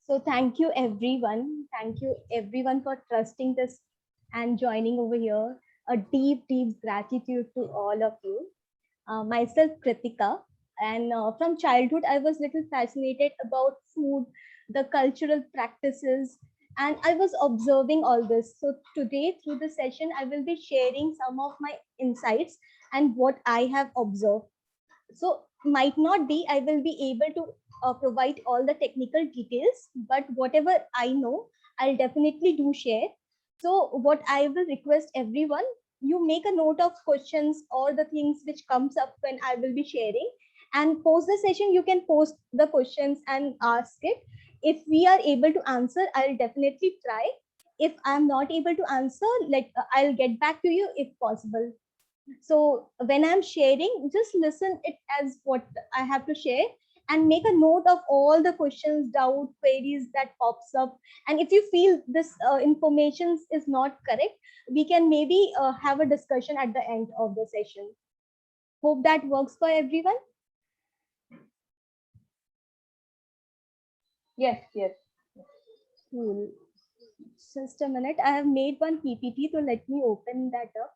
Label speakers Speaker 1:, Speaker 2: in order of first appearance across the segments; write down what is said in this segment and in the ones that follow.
Speaker 1: So thank you everyone. Thank you everyone for trusting this and joining over here. A deep, deep gratitude to all of you. Myself, Kritika, and from childhood, I was little fascinated about food, the cultural practices, and I was observing all this. So today, through the session, I will be sharing some of my insights and what I have observed. So might not be I will be able to provide all the technical details, but whatever I know, I'll definitely do share. So what I will request everyone, you make a note of questions or the things which comes up when I will be sharing, and post the session you can post the questions and ask it. If we are able to answer, I'll definitely try. If I'm not able to answer, I'll get back to you if possible. So when I'm sharing, just listen it as what I have to share, and make a note of all the questions, doubt, queries that pops up. And if you feel this information is not correct, we can maybe have a discussion at the end of the session. Hope that works for everyone.
Speaker 2: Yes, yes.
Speaker 1: Cool. Just a minute, I have made one PPT, so let me open that up.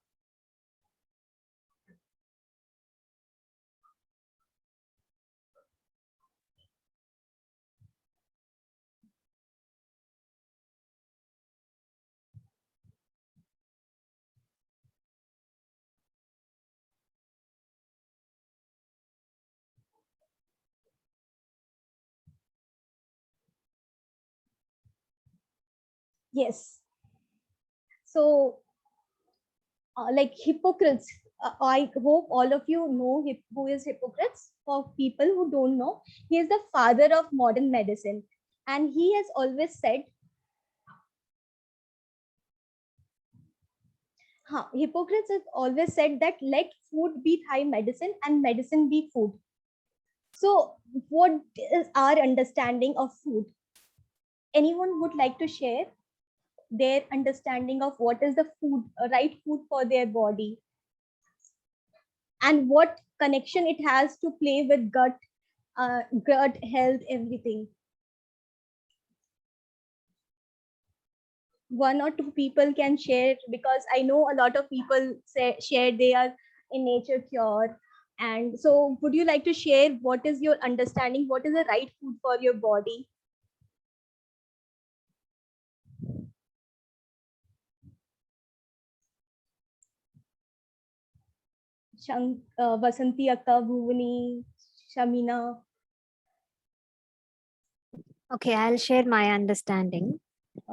Speaker 1: Yes. So like Hippocrates. I hope all of you know who is Hippocrates. For people who don't know, he is the father of modern medicine, and he has always said, Hippocrates has always said that let food be thy medicine and medicine be food. So, what is our understanding of food? Anyone would like to share their understanding of what is the food, right food for their body, and what connection it has to play with gut health, everything. One or two people can share, because I know a lot of people share they are in nature cure. And so would you like to share what is your understanding, what is the right food for your body? Vasanti akka, Bhuvani, Shamina.
Speaker 3: Okay, I'll share my understanding.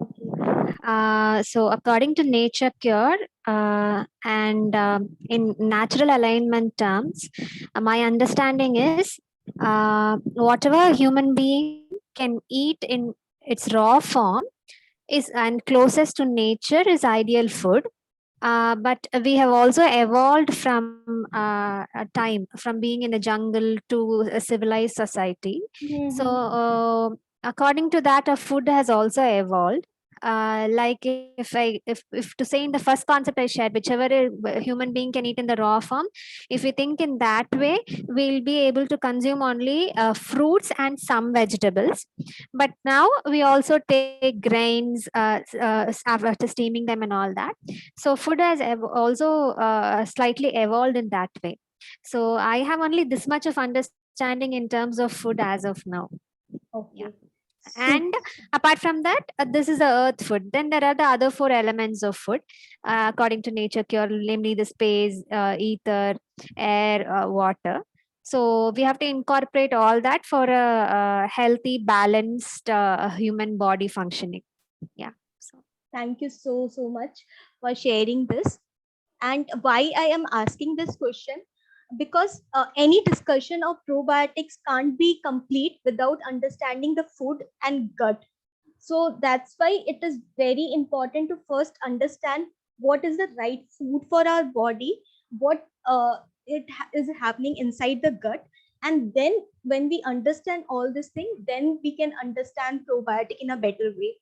Speaker 1: Okay.
Speaker 3: So, according to Nature Cure, and in natural alignment terms, my understanding is whatever human being can eat in its raw form is and closest to nature is ideal food. But we have also evolved from a time from being in a jungle to a civilized society. So,
Speaker 1: Mm-hmm.
Speaker 3: according to that, our food has also evolved. Like if to say in the first concept I shared, whichever a human being can eat in the raw form, if we think in that way, we'll be able to consume only fruits and some vegetables. But now we also take grains after steaming them and all that. So food has also slightly evolved in that way. So I have only this much of understanding in terms of food as of now. Yeah.
Speaker 1: Okay.
Speaker 3: And
Speaker 1: Soup.
Speaker 3: apart from that, this is the earth food. Then there are the other four elements of food, according to Nature Cure, namely the space, ether, air, water. So we have to incorporate all that for a healthy, balanced human body functioning. Yeah. So
Speaker 1: Thank you so much for sharing this. And why I am asking this question, because any discussion of probiotics can't be complete without understanding the food and gut. So that's why it is very important to first understand what is the right food for our body, what is happening inside the gut. And then when we understand all these things, then we can understand probiotic in a better way.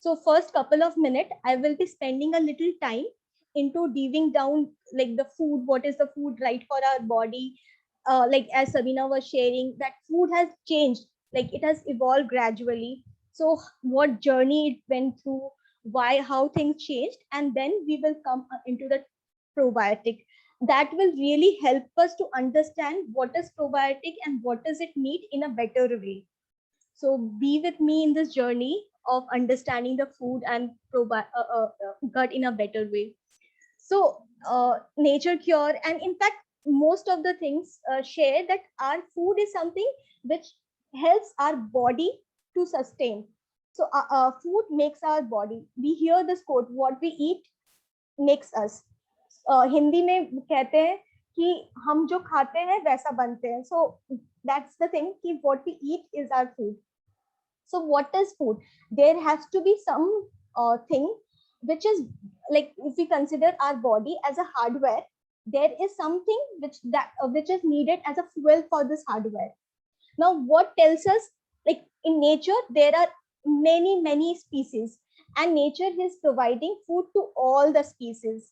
Speaker 1: So first couple of minutes, I will be spending a little time into diving down like the food, what is the food right for our body. Like as Sabina was sharing, that food has changed, like it has evolved gradually. So what journey it went through, why, how things changed, and then we will come into the probiotic. That will really help us to understand what is probiotic and what does it need in a better way. So be with me in this journey of understanding the food and gut in a better way. So nature cure, and in fact most of the things share that our food is something which helps our body to sustain. So food makes our body. We hear this quote, what we eat makes us. Hindi में कहते हैं कि हम जो खाते हैं वैसा बनते हैं. So that's the thing कि what we eat is our food. So what is food? There has to be some thing which is, like, if we consider our body as a hardware, there is something which is needed as a fuel for this hardware. Now what tells us, like in nature there are many species, and nature is providing food to all the species.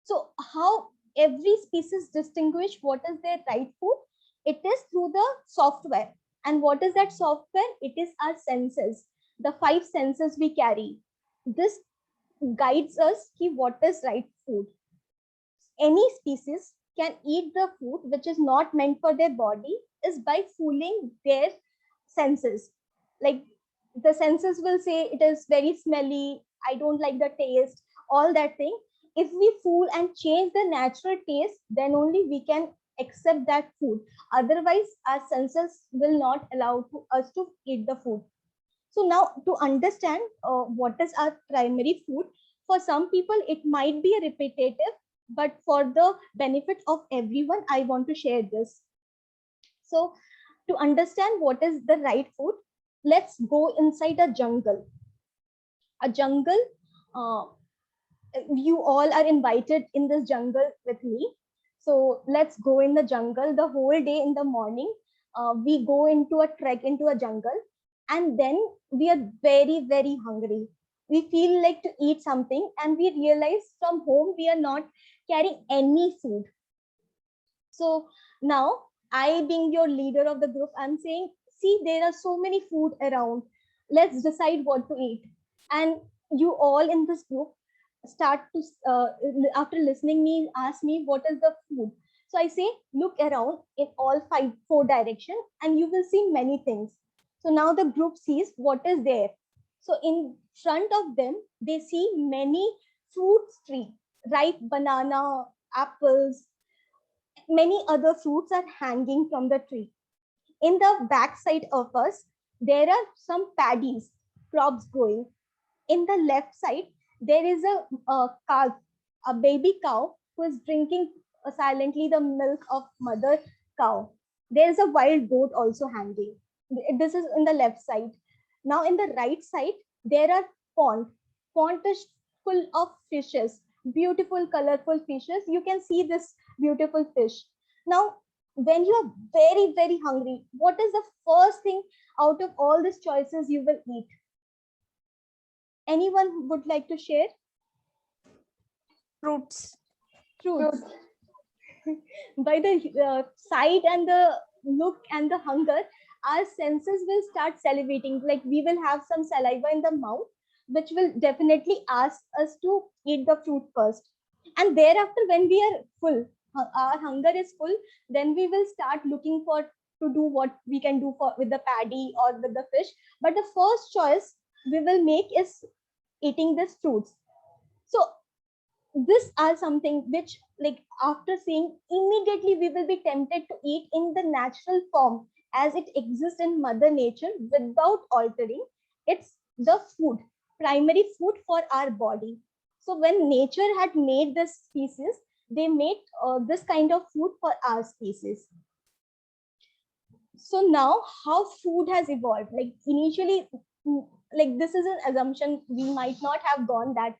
Speaker 1: So how every species distinguish what is their right food? It is through the software. And what is that software? It is our senses, the 5 senses we carry. This guides us ki what is right food. Any species can eat the food which is not meant for their body is by fooling their senses. Like the senses will say it is very smelly, I don't like the taste, all that thing. If we fool and change the natural taste, then only we can accept that food. Otherwise, our senses will not allow us to eat the food. So now to understand what is our primary food, for some people it might be a repetitive, but for the benefit of everyone, I want to share this. So to understand what is the right food, let's go inside a jungle. A jungle, uh, you all are invited in this jungle with me. So let's go in the jungle the whole day. In the morning, we go into a trek into a jungle, and then we are very hungry. We feel like to eat something, and we realize from home we are not carrying any food. So now, I being your leader of the group, I'm saying, see, there are so many food around. Let's decide what to eat. And you all in this group start to, after listening me, ask me what is the food. So I say, look around in all 4 directions, and you will see many things. So now the group sees what is there. So in front of them, they see many fruits tree, ripe banana, apples, many other fruits are hanging from the tree. In the back side of us, there are some paddies, crops growing. In the left side, there is a calf, a baby cow who is drinking silently the milk of mother cow. There is a wild goat also hanging. This is in the left side. Now in the right side, there are pond. Pond is full of fishes, beautiful, colorful fishes. You can see this beautiful fish. Now, when you are very hungry, what is the first thing out of all these choices you will eat? Anyone would like to share?
Speaker 2: Fruits.
Speaker 1: Fruits. By the sight and the look and the hunger, our senses will start salivating. Like we will have some saliva in the mouth, which will definitely ask us to eat the fruit first. And thereafter, when we are full, our hunger is full, then we will start looking for to do what we can do for with the paddy or with the fish. But the first choice we will make is eating these fruits. So this are something which, like, after seeing, immediately we will be tempted to eat in the natural form as it exists in mother nature without altering. It's the food, primary food for our body. So when nature had made this species, they made this kind of food for our species. So now how food has evolved, like initially, like this is an assumption, we might not have gone that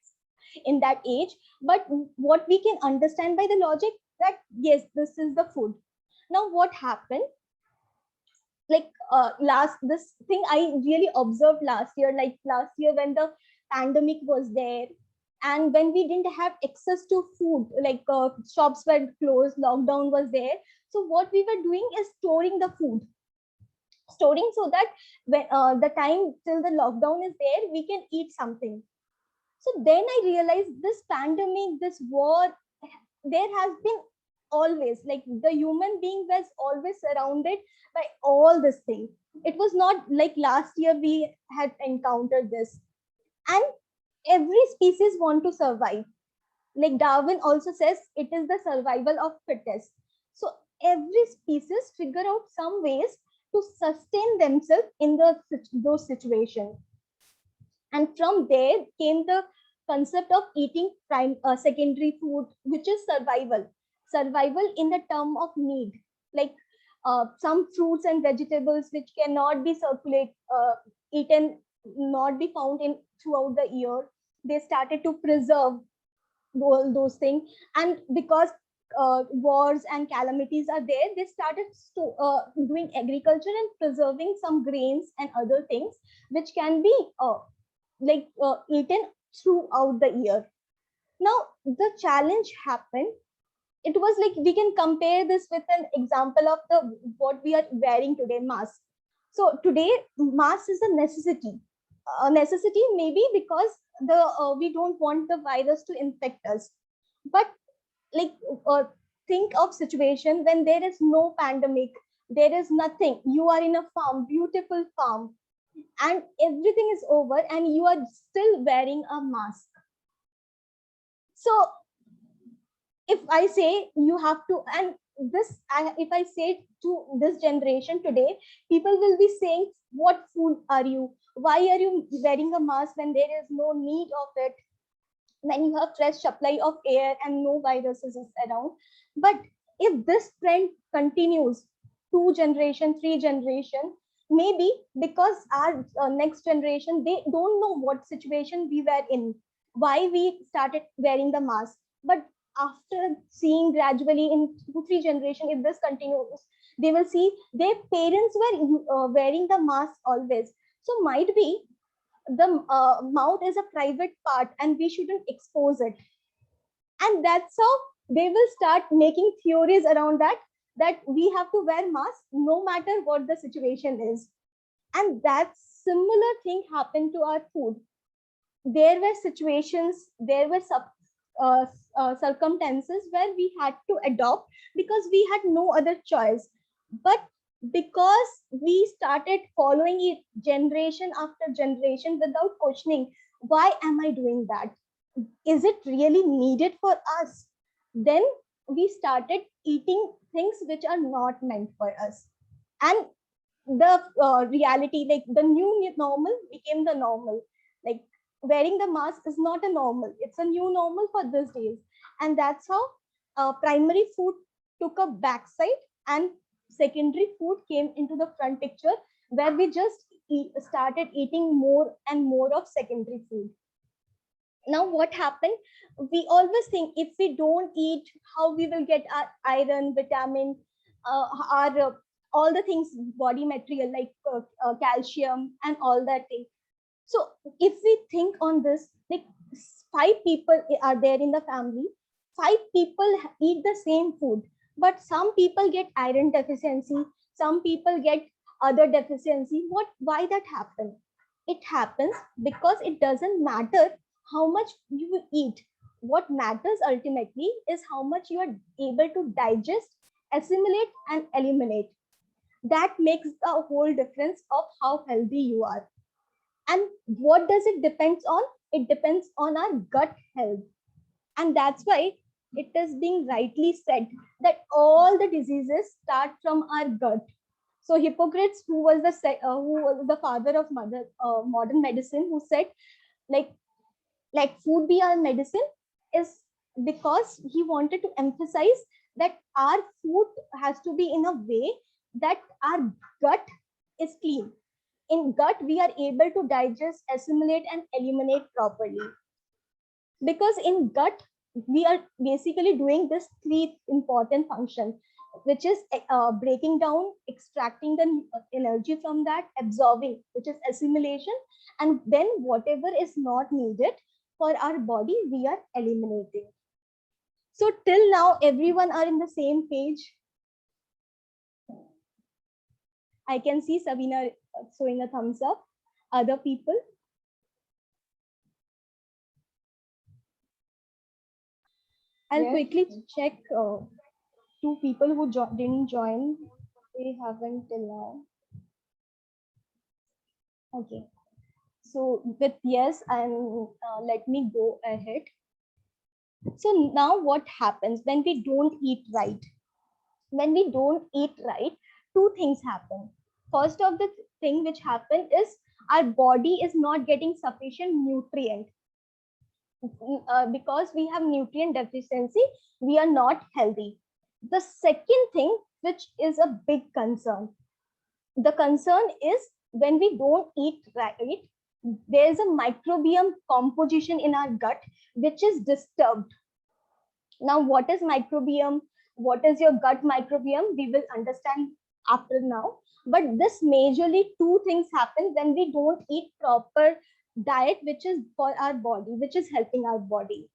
Speaker 1: in that age, but what we can understand by the logic that yes, this is the food. Now what happened, like last, this thing I really observed last year, like last year when the pandemic was there, and when we didn't have access to food, like shops were closed, lockdown was there. So what we were doing is storing the food. storing so that when the time till the lockdown is there, we can eat something. So then I realized this pandemic, this war, there has been always, like the human being was always surrounded by all this thing. It was not like last year we had encountered this. And every species want to survive. Like Darwin also says, it is the survival of fittest. So every species figure out some ways to sustain themselves in those situations. And from there came the concept of eating secondary food, which is survival in the term of need, like some fruits and vegetables which cannot be eaten, not be found in throughout the year. They started to preserve all those things. And because wars and calamities are there, they started doing agriculture and preserving some grains and other things which can be eaten throughout the year. Now the challenge happened. It was like, we can compare this with an example of the what we are wearing today, mask. So today mask is a necessity. A necessity maybe because the we don't want the virus to infect us. But like think of situation when there is no pandemic, there is nothing, you are in a farm, beautiful farm, and everything is over and you are still wearing a mask. So if I say you have to, and if I say to this generation today, people will be saying, what fool are you? Why are you wearing a mask when there is no need of it? When you have fresh supply of air and no viruses is around. But if this trend continues, 2 generation, 3 generation, maybe because our next generation, they don't know what situation we were in, why we started wearing the mask. But after seeing gradually in 2 3 generation, if this continues, they will see their parents were wearing the mask always. So might be the mouth is a private part and we shouldn't expose it. And that's how they will start making theories around that we have to wear masks no matter what the situation is. And that similar thing happened to our food. There were situations, there were circumstances where we had to adopt because we had no other choice. But because we started following it generation after generation without questioning, why am I doing that? Is it really needed for us? Then we started eating things which are not meant for us. And the reality, like the new normal became the normal. Like wearing the mask is not a normal, it's a new normal for these days. And that's how primary food took a backside and secondary food came into the front picture, where we just started eating more and more of secondary food. Now what happened, we always think if we don't eat, how we will get our iron, vitamin, our all the things, body material like calcium and all that thing. So if we think on this, like 5 people are there in the family, 5 people eat the same food, but some people get iron deficiency, some people get other deficiency. Why that happen? It happens because it doesn't matter how much you eat. What matters ultimately is how much you are able to digest, assimilate, and eliminate. That makes the whole difference of how healthy you are. And what does it depends on? It depends on our gut health. And that's why it is being rightly said that all the diseases start from our gut. So Hippocrates, who was the father of modern medicine, who said, like let food be our medicine, is because he wanted to emphasize that our food has to be in a way that our gut is clean. In gut, we are able to digest, assimilate, and eliminate properly. Because in gut, we are basically doing this 3 important functions, which is breaking down, extracting the energy from that, absorbing, which is assimilation, and then whatever is not needed for our body, we are eliminating. So till now, everyone are in the same page. I can see Sabina showing a thumbs up. Other people? I'll quickly check two people who didn't join. They haven't till now. Okay. So with yes, and let me go ahead. So now what happens when we don't eat right? When we don't eat right, two things happen. First of the thing which happen is our body is not getting sufficient nutrient. Because we have nutrient deficiency, we are not healthy. The second thing, which is a big concern, the concern is when we don't eat right, there is a microbiome composition in our gut which is disturbed. Now, what is microbiome? What is your gut microbiome? We will understand after now. But this majorly two things happen when we don't eat proper diet, which is for our body, which is helping our body.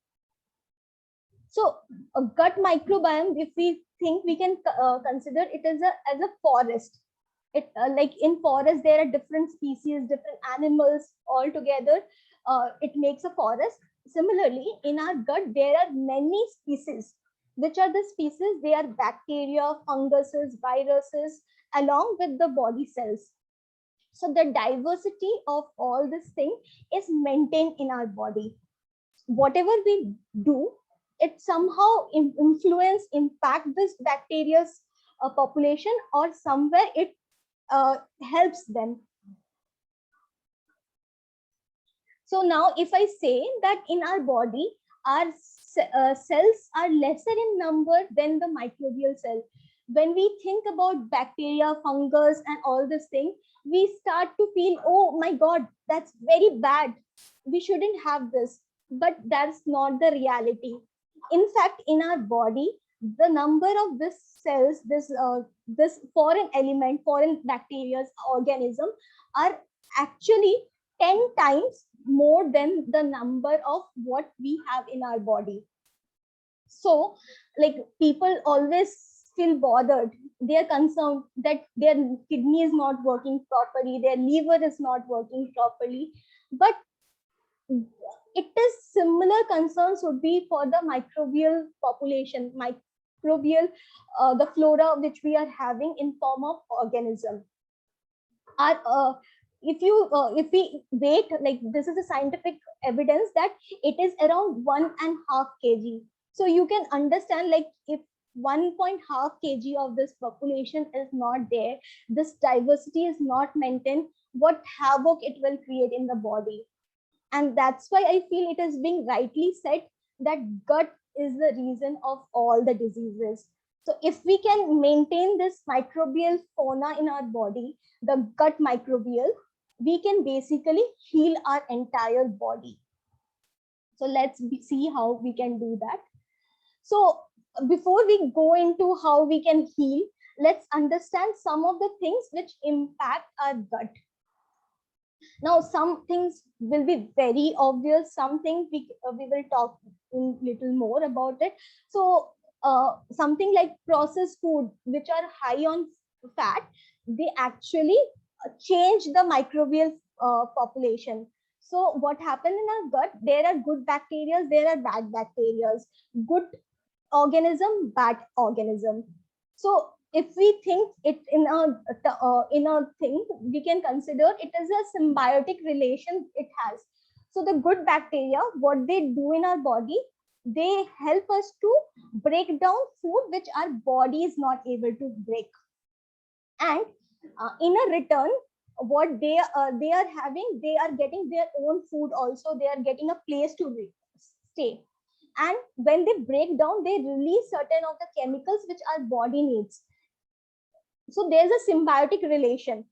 Speaker 1: So, a gut microbiome, if we think, we can consider it as a forest. It like in forest there are different species, different animals all together. It makes a forest. Similarly, in our gut there are many species. Which are the species? They are bacteria, funguses, viruses, along with the body cells. So the diversity of all this thing is maintained in our body. Whatever we do, it somehow influence, impact this bacteria's population, or somewhere it helps them. So now if I say that in our body, our cells are lesser in number than the microbial cell. When we think about bacteria, fungus, and all this thing, we start to feel, oh my God, that's very bad. We shouldn't have this. But that's not the reality. In fact, in our body, the number of this cells, this foreign element, foreign bacteria, organism are actually 10 times more than the number of what we have in our body. So, like, people always feel bothered. They are concerned that their kidney is not working properly, their liver is not working properly. But it is similar concerns would be for the microbial population, microbial, the flora which we are having in form of organism. Our if we weight, like, this is a scientific evidence that it is around 1.5 kg. So you can understand, like, if 1.5 kg of this population is not there, this diversity is not maintained, what havoc it will create in the body. And that's why I feel it is being rightly said that gut is the reason of all the diseases. So if we can maintain this microbial fauna in our body, the gut microbial, we can basically heal our entire body. So let's see how we can do that. So before we go into how we can heal, let's understand some of the things which impact our gut. Now, some things will be very obvious. Some things we will talk in little more about it. So, something like processed food, which are high on fat, they actually change the microbial population. So, what happens in our gut? There are good bacteria, there are bad bacteria. Good organism, bad organism. So if we think it in a thing, we can consider it as a symbiotic relation it has. So the good bacteria, what they do in our body, they help us to break down food which our body is not able to break. And in a return, what they are having, they are getting their own food also. They are getting a place to stay. And when they break down, they release certain of the chemicals which our body needs. So there's a symbiotic relation.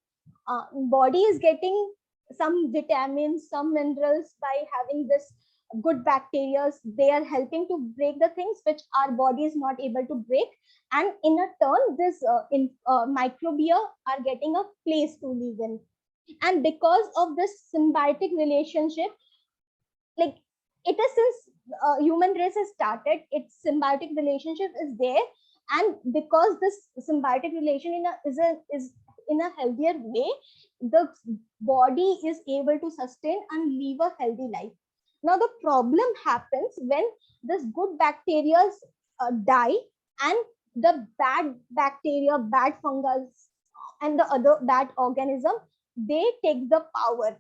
Speaker 1: Body is getting some vitamins, some minerals by having this good bacteria. They are helping to break the things which our body is not able to break. And in a turn, this microbia are getting a place to live in. And because of this symbiotic relationship, like, it is since human race has started, its symbiotic relationship is there. And because this symbiotic relation is in a healthier way, the body is able to sustain and live a healthy life. Now the problem happens when this good bacteria die, and the bad bacteria, bad fungus, and the other bad organism, they take the power.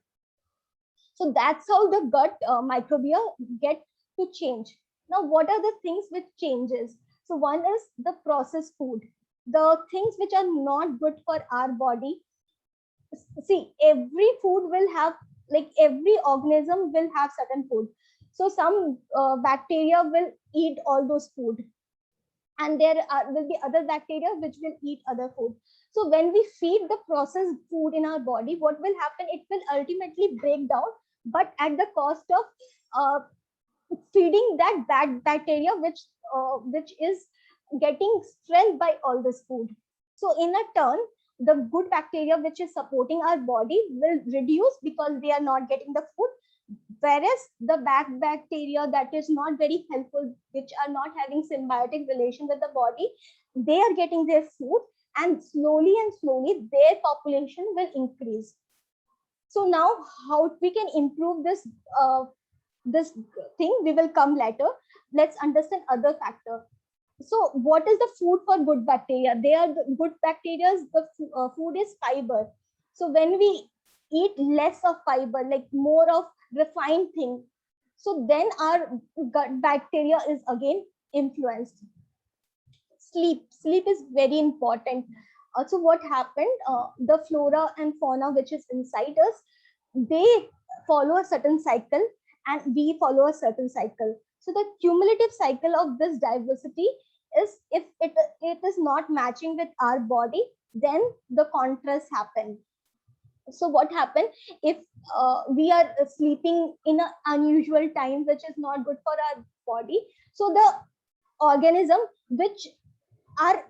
Speaker 1: So that's how the gut microbiome get to change. Now, what are the things which changes? So one is the processed food, the things which are not good for our body. See, every food will have, like every organism will have certain food. So some bacteria will eat all those food, and will be other bacteria which will eat other food. So when we feed the processed food in our body, what will happen? It will ultimately break down, but at the cost of uh, feeding that bad bacteria which is getting strength by all this food. So in a turn, the good bacteria which is supporting our body will reduce because they are not getting the food, whereas the bad bacteria that is not very helpful, which are not having symbiotic relation with the body, they are getting their food, and slowly their population will increase. So now how we can improve this thing, we will come later. Let's understand other factor. So what is the food for good bacteria? They are the good bacteria. The food is fiber. So when we eat less of fiber, like more of refined thing, so then our gut bacteria is again influenced. Sleep is very important. Also, what happened? The flora and fauna which is inside us, they follow a certain cycle, and we follow a certain cycle. So the cumulative cycle of this diversity is, if it is not matching with our body, then the contrast happen. So what happened if we are sleeping in an unusual time, which is not good for our body? So the organism which are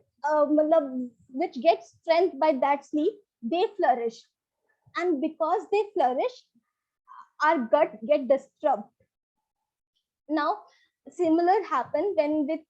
Speaker 1: which get strength by that sleep, they flourish, and because they flourish, our gut get disturbed. Now similar happen when with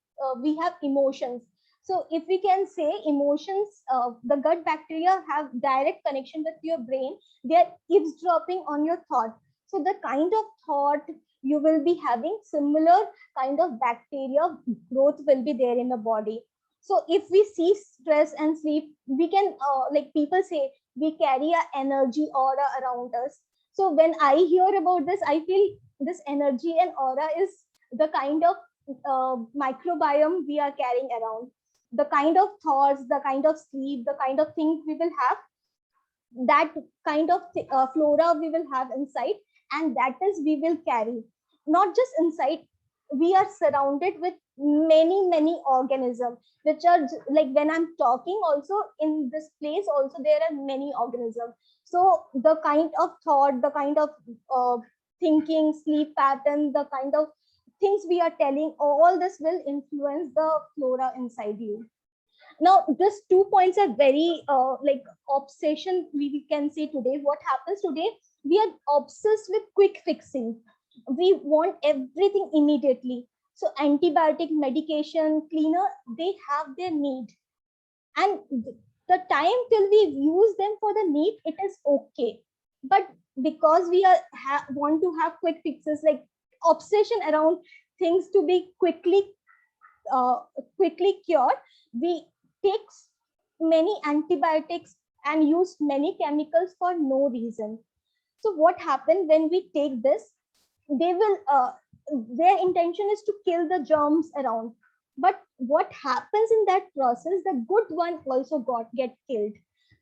Speaker 1: we have emotions. So if we can say emotions, the gut bacteria have direct connection with your brain. They are eavesdropping on your thought. So the kind of thought you will be having, similar kind of bacteria growth will be there in the body. So if we see stress and sleep, we can like people say, we carry a energy aura around us. So when I hear about this, I feel this energy and aura is the kind of microbiome we are carrying around. The kind of thoughts, the kind of sleep, the kind of things we will have, that kind of flora we will have inside, and that is we will carry. Not just inside, we are surrounded with many organisms which are like, when I'm talking also, in this place also there are many organisms. So the kind of thought, the kind of thinking, sleep pattern, the kind of things we are telling, all this will influence the flora inside you. Now these 2 points are very like obsession, we can say. Today what happens today, we are obsessed with quick fixing. We want everything immediately. So antibiotic, medication, cleaner, they have their need, and the time till we use them for the need, it is okay. But because we are want to have quick fixes, like obsession around things to be uh, quickly cured, we take many antibiotics and use many chemicals for no reason. So what happens when we take this? They will their intention is to kill the germs around, but what happens in that process, the good one also get killed.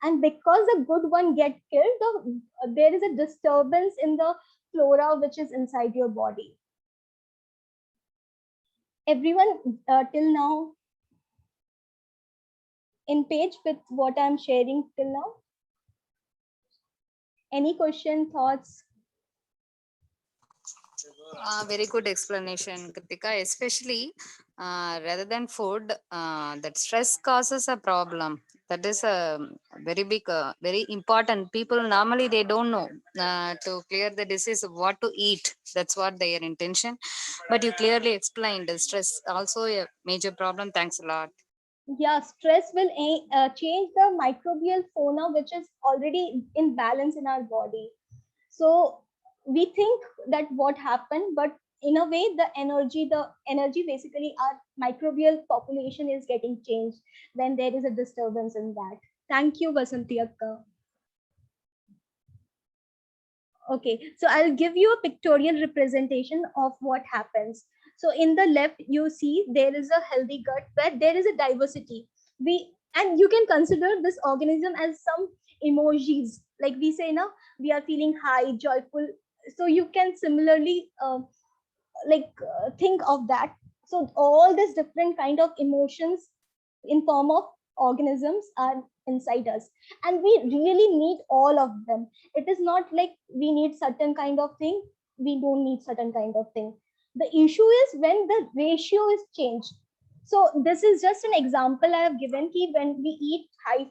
Speaker 1: And because the good one get killed, there is a disturbance in the flora which is inside your body. Everyone till now in page with what I'm sharing till now? Any question, thoughts?
Speaker 2: Very good explanation, Kritika. Especially rather than food, that stress causes a problem. That is a very big, very important. People normally they don't know to clear the disease what to eat. That's what their intention. But you clearly explained the stress also a major problem. Thanks a lot.
Speaker 1: Yeah, stress will change the microbial fauna, which is already in balance in our body. So we think that what happened, but in a way, the energy basically our microbial population is getting changed when there is a disturbance in that. Thank you, Vasanti Akka. Okay, so I'll give you a pictorial representation of what happens. So in the left, you see there is a healthy gut where there is a diversity. And you can consider this organism as some emojis. Like we say now, we are feeling high, joyful. So you can similarly think of that. So all these different kind of emotions in form of organisms are inside us, and we really need all of them. It is not like we need certain kind of thing, we don't need certain kind of thing. The issue is when the ratio is changed. So this is just an example I have given ki when we eat high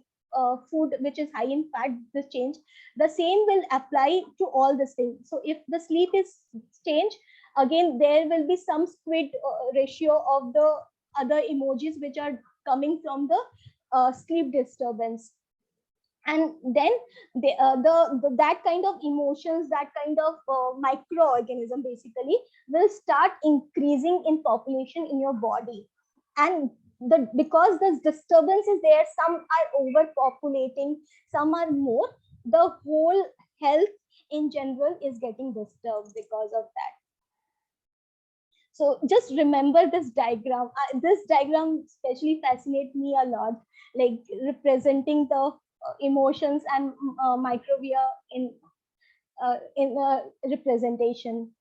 Speaker 1: food which is high in fat, this change, the same will apply to all the things. So if the sleep is changed, again there will be some squid ratio of the other emojis which are coming from the sleep disturbance. And then that kind of emotions, that kind of microorganism basically will start increasing in population in your body. And because this disturbance is there, some are overpopulating, some are more, the whole health in general is getting disturbed because of that. So just remember this diagram. This diagram especially fascinates me a lot, like representing the emotions and microbia in representation.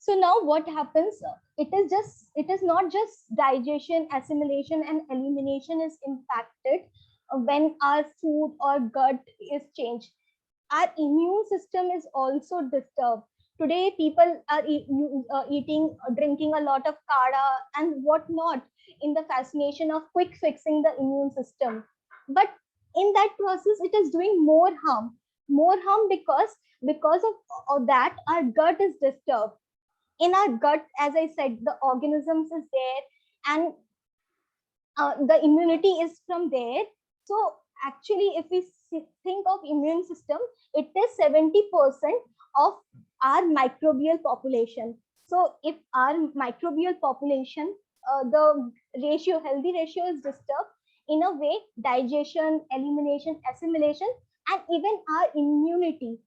Speaker 1: So now what happens? It is not just digestion, assimilation, and elimination is impacted when our food or gut is changed. Our immune system is also disturbed. Today, people are eating, drinking a lot of kada and whatnot in the fascination of quick fixing the immune system. But in that process, it is doing more harm. More harm because of that, our gut is disturbed. In our gut, as I said, the organisms is there, and the immunity is from there. So actually, if we think of immune system, it is 70% of our microbial population. So if our microbial population, the ratio, healthy ratio is disturbed, in a way, digestion, elimination, assimilation, and even our immunity,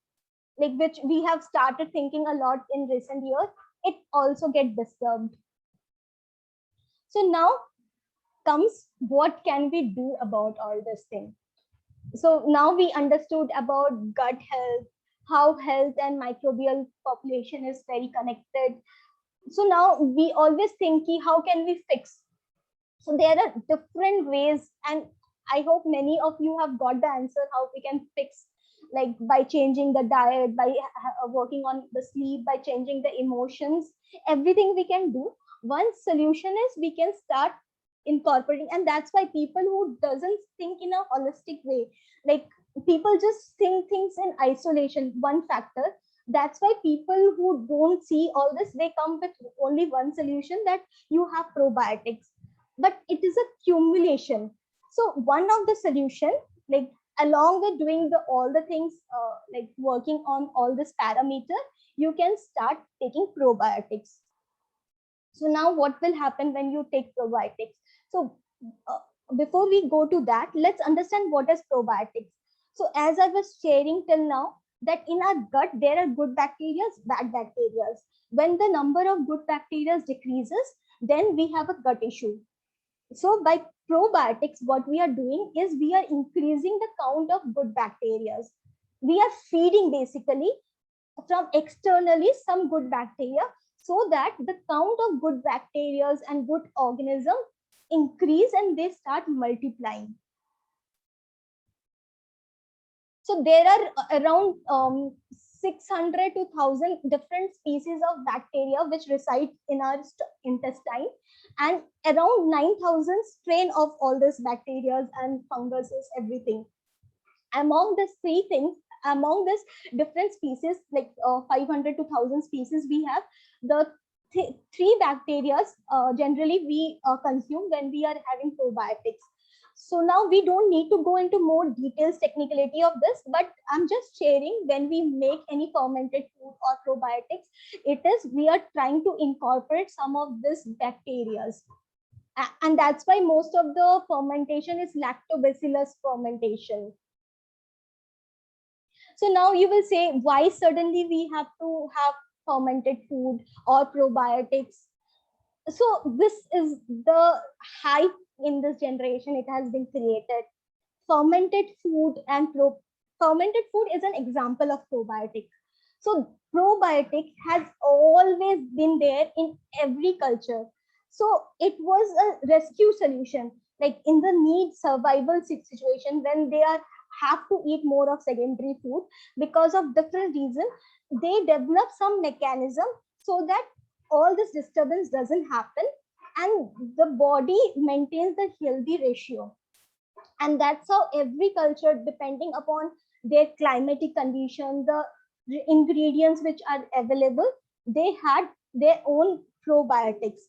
Speaker 1: like which we have started thinking a lot in recent years, it also get disturbed. So now comes what can we do about all this thing. So now we understood about gut health, how health and microbial population is very connected. So now we always think how can we fix. So there are different ways, and I hope many of you have got the answer how we can fix, like by changing the diet, by working on the sleep, by changing the emotions, everything we can do. One solution is we can start incorporating, and that's why people who doesn't think in a holistic way, like people just think things in isolation, one factor. That's why people who don't see all this, they come with only one solution, that you have probiotics, but it is a accumulation. So one of the solution, like along with doing the all the things, like working on all this parameter, you can start taking probiotics. So now what will happen when you take probiotics? So uh, before we go to that, let's understand what is probiotics. So as I was sharing till now, that in our gut there are good bacteria, bad bacteria. When the number of good bacteria decreases, then we have a gut issue. So by probiotics, what we are doing is we are increasing the count of good bacteria. We are feeding basically from externally some good bacteria, so that the count of good bacteria and good organisms increase and they start multiplying. So there are around 600 to 1000 different species of bacteria which reside in our intestine, and around 9000 strain of all these bacteria and funguses, everything. Among these three things, among this different species, like 500 to 1000 species we have, the three bacteria generally we consume when we are having probiotics. So now we don't need to go into more details technicality of this, but I'm just sharing when we make any fermented food or probiotics, it is we are trying to incorporate some of this bacteria. And that's why most of the fermentation is lactobacillus fermentation. So now you will say, why suddenly we have to have fermented food or probiotics? So this is the hype in this generation. It has been created. Fermented food and fermented food is an example of probiotic. So probiotic has always been there in every culture. So it was a rescue solution, like in the need survival situation when they are have to eat more of secondary food because of different reasons. They develop some mechanism so that all this disturbance doesn't happen and the body maintains the healthy ratio. And that's how every culture, depending upon their climatic condition, the ingredients which are available, they had their own probiotics.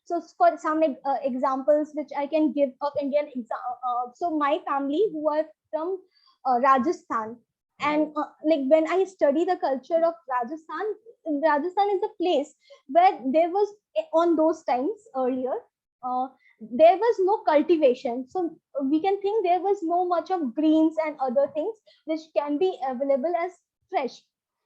Speaker 1: So for some examples which I can give of Indian so my family who are from Rajasthan, and like when I study the culture of Rajasthan is a place where there was on those times earlier, there was no cultivation, so we can think there was no much of greens and other things which can be available as fresh.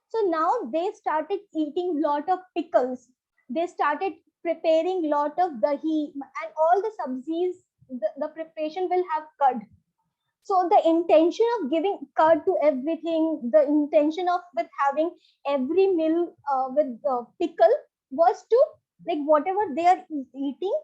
Speaker 1: So now they started eating lot of pickles, they started preparing lot of dahi, and all the sabzis, the preparation will have curd. So the intention of giving curd to everything, the intention of with having every meal with pickle was to, like, whatever they are eating,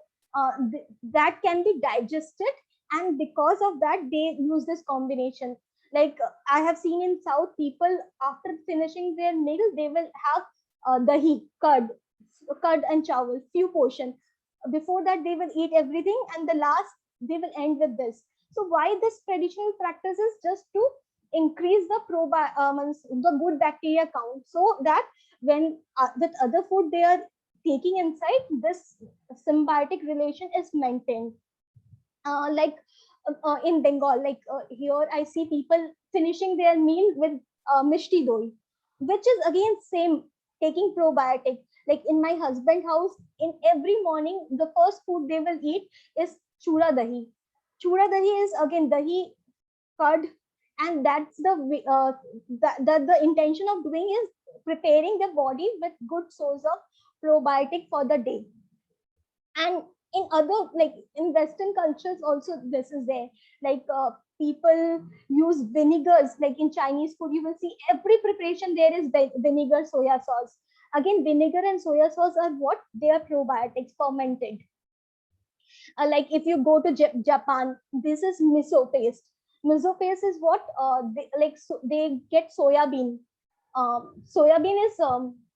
Speaker 1: that can be digested, and because of that they use this combination. Like I have seen in South, people after finishing their meal they will have dahi, curd and chawal, few portion. Before that they will eat everything, and the last they will end with this. So why this traditional practice is just to increase the good bacteria count, so that when with other food they are taking inside, this symbiotic relation is maintained. Like in Bengal, like here I see people finishing their meal with mishti doi, which is again same, taking probiotic. Like in my husband house, in every morning the first food they will eat is chura dahi. Chura dahi is again dahi, curd, and that's the intention of doing is preparing the body with good source of probiotic for the day. And in other, like in Western cultures also this is there. Like people use vinegars, like in Chinese food you will see every preparation there is vinegar, soya sauce. Again, vinegar and soya sauce are what? They are probiotics, fermented. Like if you go to Japan, this is miso paste. Miso paste is what? They get soya bean. Soya bean is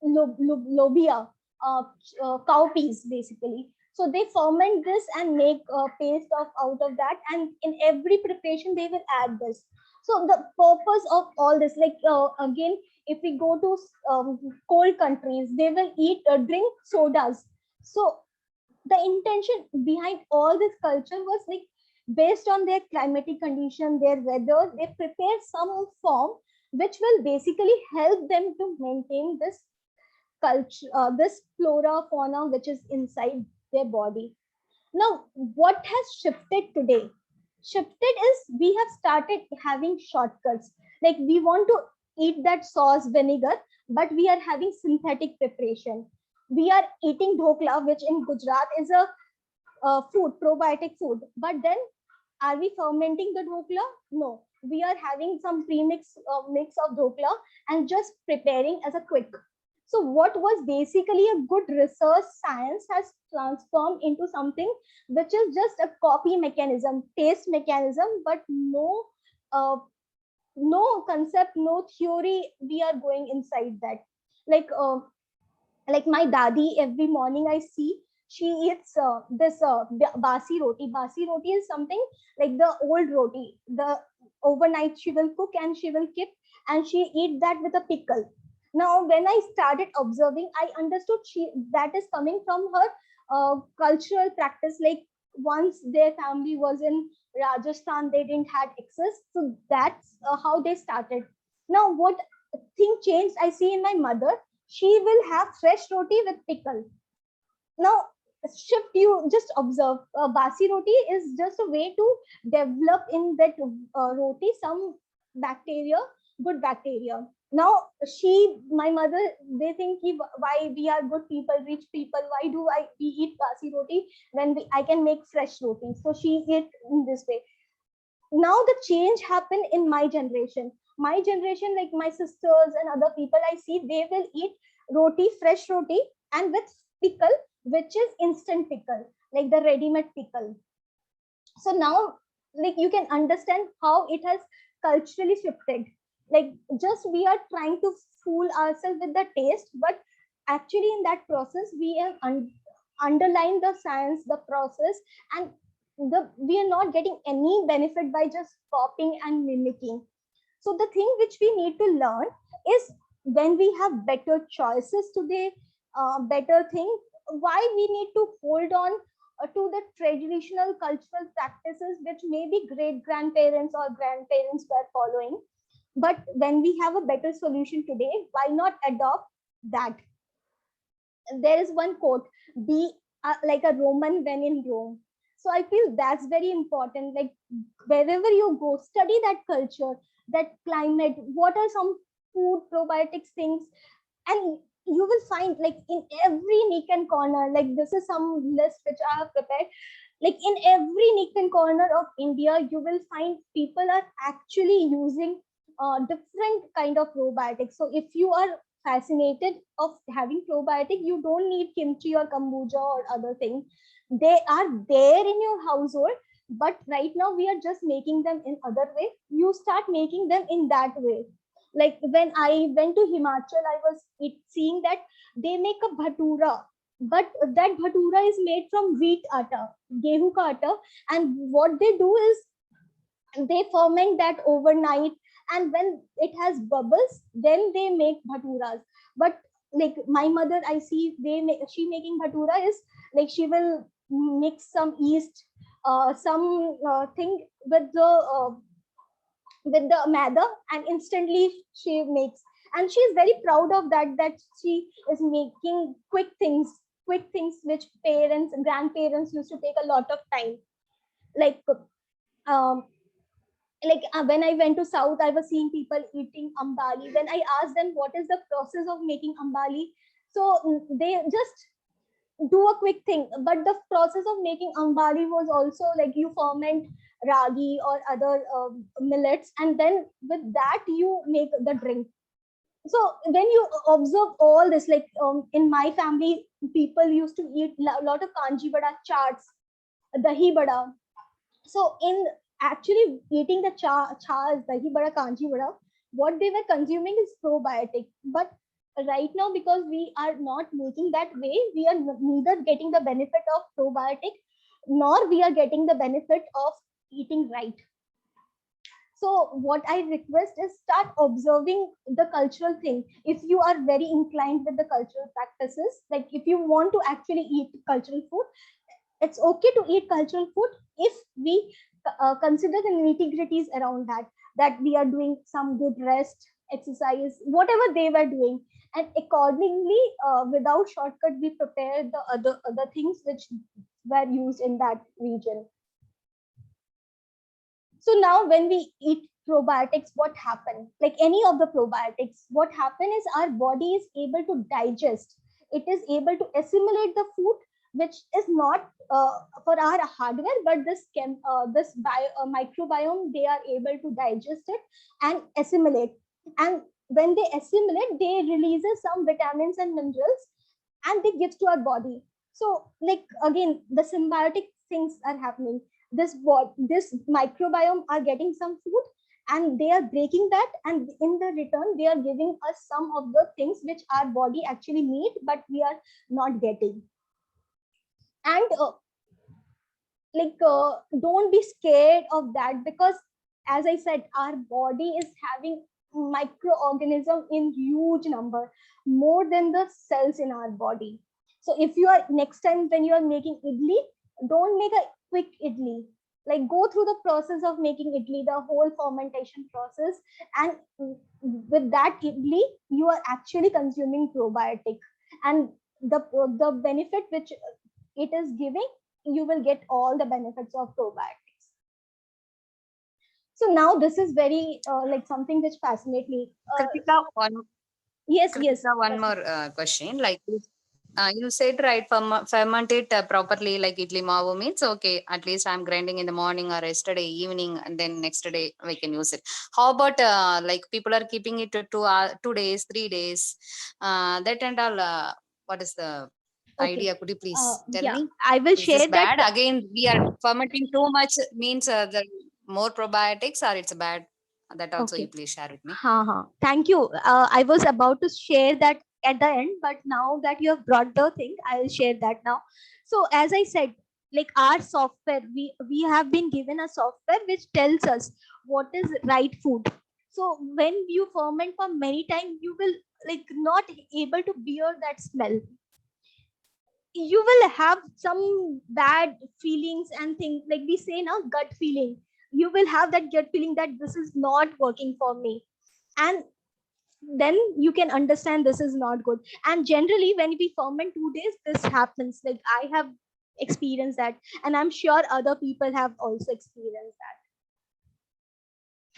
Speaker 1: lobia, cowpeas basically. So they ferment this and make a paste out of that, and in every preparation they will add this. So the purpose of all this, like again, if we go to cold countries, they will drink sodas. So the intention behind all this culture was like based on their climatic condition, their weather, they prepare some form which will basically help them to maintain this culture, this flora fauna which is inside their body. Now what has shifted today? Shifted is we have started having shortcuts. Like we want to eat that sauce vinegar, but we are having synthetic preparation. We are eating dhokla, which in Gujarat is a food, probiotic food, but then are we fermenting the dhokla? No, we are having some premix mix of dhokla and just preparing as a quick. So what was basically a good research science has transformed into something which is just a copy mechanism, taste mechanism, but uh, no concept, no theory we are going inside that. Like like my dadi, every morning I see she eats this basi roti. Basi roti is something like the old roti, the overnight she will cook and she will keep, and she eat that with a pickle. Now, when I started observing, I understood that is coming from her cultural practice. Like once their family was in Rajasthan, they didn't had access, so that's how they started. Now, what thing changed? I see in my mother, she will have fresh roti with pickle. Now, shift, you just observe. Basi roti is just a way to develop in that roti some bacteria, good bacteria. Now, my mother, they think why we are good people, rich people, why do we eat basi roti when I can make fresh roti? So she eat in this way. Now the change happened in my generation. My generation, like my sisters and other people I see, they will eat roti, fresh roti, and with pickle, which is instant pickle, like the ready-made pickle. So now, like you can understand how it has culturally shifted. Like just we are trying to fool ourselves with the taste, but actually in that process we are underlying the science, the process, and we are not getting any benefit by just copying and mimicking. So the thing which we need to learn is, when we have better choices today, better thing, why we need to hold on to the traditional cultural practices which maybe great grandparents or grandparents were following. But when we have a better solution today, why not adopt that? There is one quote, be like a Roman when in Rome. So I feel that's very important. Like wherever you go, study that culture, that climate, what are some food probiotics things, and you will find, like in every nook and corner, like this is some list which I have prepared, like in every nook and corner of India, you will find people are actually using different kind of probiotics. So if you are fascinated of having probiotic, you don't need kimchi or kombucha or other things. They are there in your household, but right now we are just making them in other way. You start making them in that way. Like when I went to Himachal, I was seeing that they make a bhatura, but that bhatura is made from wheat atta, gehu ka atta, and what they do is they ferment that overnight, and when it has bubbles, then they make bhaturas. But like my mother, I see she making bhatura is like she will mix some yeast, some thing with the maida, and instantly she makes, and she is very proud of that she is making quick things which parents and grandparents used to take a lot of time. Like um when I went to south, I was seeing people eating ambali. When I asked them what is the process of making ambali, so they just do a quick thing, but the process of making ambali was also like you ferment ragi or other millets, and then with that you make the drink. So when you observe all this, like in my family, people used to eat a lot of kanji vada, chaats, dahi vada. So in actually eating the chas, dahi vada, kanji vada, what they were consuming is probiotic. But right now, because we are not making that way, we are neither getting the benefit of probiotic, nor we are getting the benefit of eating right. So what I request is, start observing the cultural thing. If you are very inclined with the cultural practices, like if you want to actually eat cultural food, it's okay to eat cultural food if we consider the nitty-gritties around that we are doing some good rest, exercise, whatever they were doing, and accordingly, without shortcut, we prepare the other things which were used in that region. So now when we eat probiotics, what happened? Like any of the probiotics, what happened is our body is able to digest. It is able to assimilate the food, which is not for our hardware, but microbiome, they are able to digest it and assimilate. And when they assimilate, they releases some vitamins and minerals, and they give to our body. So like again, the symbiotic things are happening. This microbiome are getting some food, and they are breaking that, and in the return they are giving us some of the things which our body actually need, but we are not getting. And don't be scared of that, because as I said, our body is having microorganism in huge number, more than the cells in our body. So if you are, next time when you are making idli, don't make a quick idli. Like, go through the process of making idli, the whole fermentation process, and with that idli, you are actually consuming probiotic, and the benefit which it is giving, you will get all the benefits of probiotics. So now this is very like something which fascinates me.
Speaker 2: Kritika,
Speaker 1: Yes, yes.
Speaker 2: Kritika, one more question. Like you said, right? Ferment it properly, like idli mavu means okay. At least I'm grinding in the morning or yesterday evening, and then next day we can use it. How about like people are keeping it to 2 days, 3 days, that and all? What is the
Speaker 1: Okay.
Speaker 2: idea? Could you please tell
Speaker 1: Yeah,
Speaker 2: me?
Speaker 1: I will
Speaker 2: Is this
Speaker 1: share that.
Speaker 2: bad? Again, we are fermenting too much means the more probiotics, or it's bad? That also you
Speaker 1: Okay.
Speaker 2: please share with me.
Speaker 1: Thank you. I was about to share that at the end, but now that you have brought the thing, I will share that now. So as I said, like our software, we have been given a software which tells us what is right food. So when you ferment for many times, you will like not able to bear that smell. You will have some bad feelings and things, like we say now, gut feeling. You will have that gut feeling that this is not working for me, and then you can understand this is not good. And generally when we ferment 2 days, this happens. Like, I have experienced that, and I'm sure other people have also experienced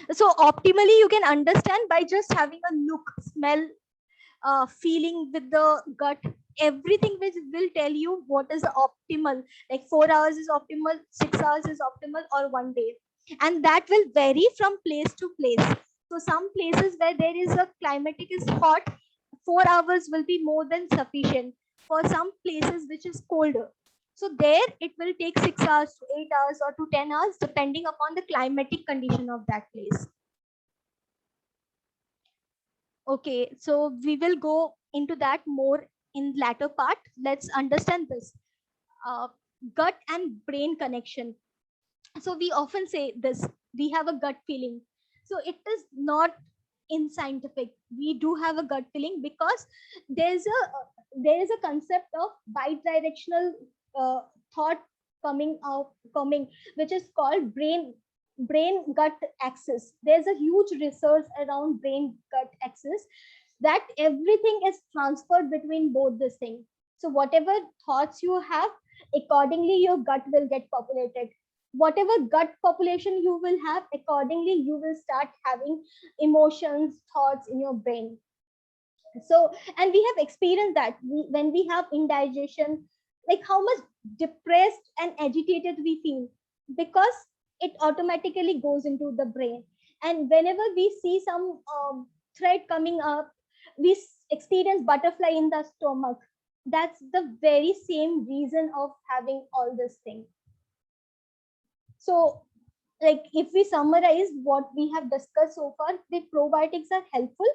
Speaker 1: that. So optimally you can understand by just having a look, smell, feeling with the gut, everything which will tell you what is the optimal, like 4 hours is optimal, 6 hours is optimal, or 1 day. And that will vary from place to place. So some places where there is a climatic is hot, 4 hours will be more than sufficient. For some places which is colder, so there it will take 6 hours to 8 hours or to 10 hours, depending upon the climatic condition of that place. Okay, so we will go into that more in latter part. Let's understand this uh, gut and brain connection. So we often say this: we have a gut feeling. So it is not in scientific. We do have a gut feeling because there is a concept of bidirectional thought coming, which is called brain gut axis. There's a huge research around brain gut axis, that everything is transferred between both these things. So whatever thoughts you have, accordingly your gut will get populated. Whatever gut population you will have, accordingly you will start having emotions, thoughts in your brain. So, and we have experienced that when we have indigestion, like how much depressed and agitated we feel, because it automatically goes into the brain. And whenever we see some thread coming up, we experience butterfly in the stomach. That's the very same reason of having all this thing. So, like, if we summarize what we have discussed so far, the probiotics are helpful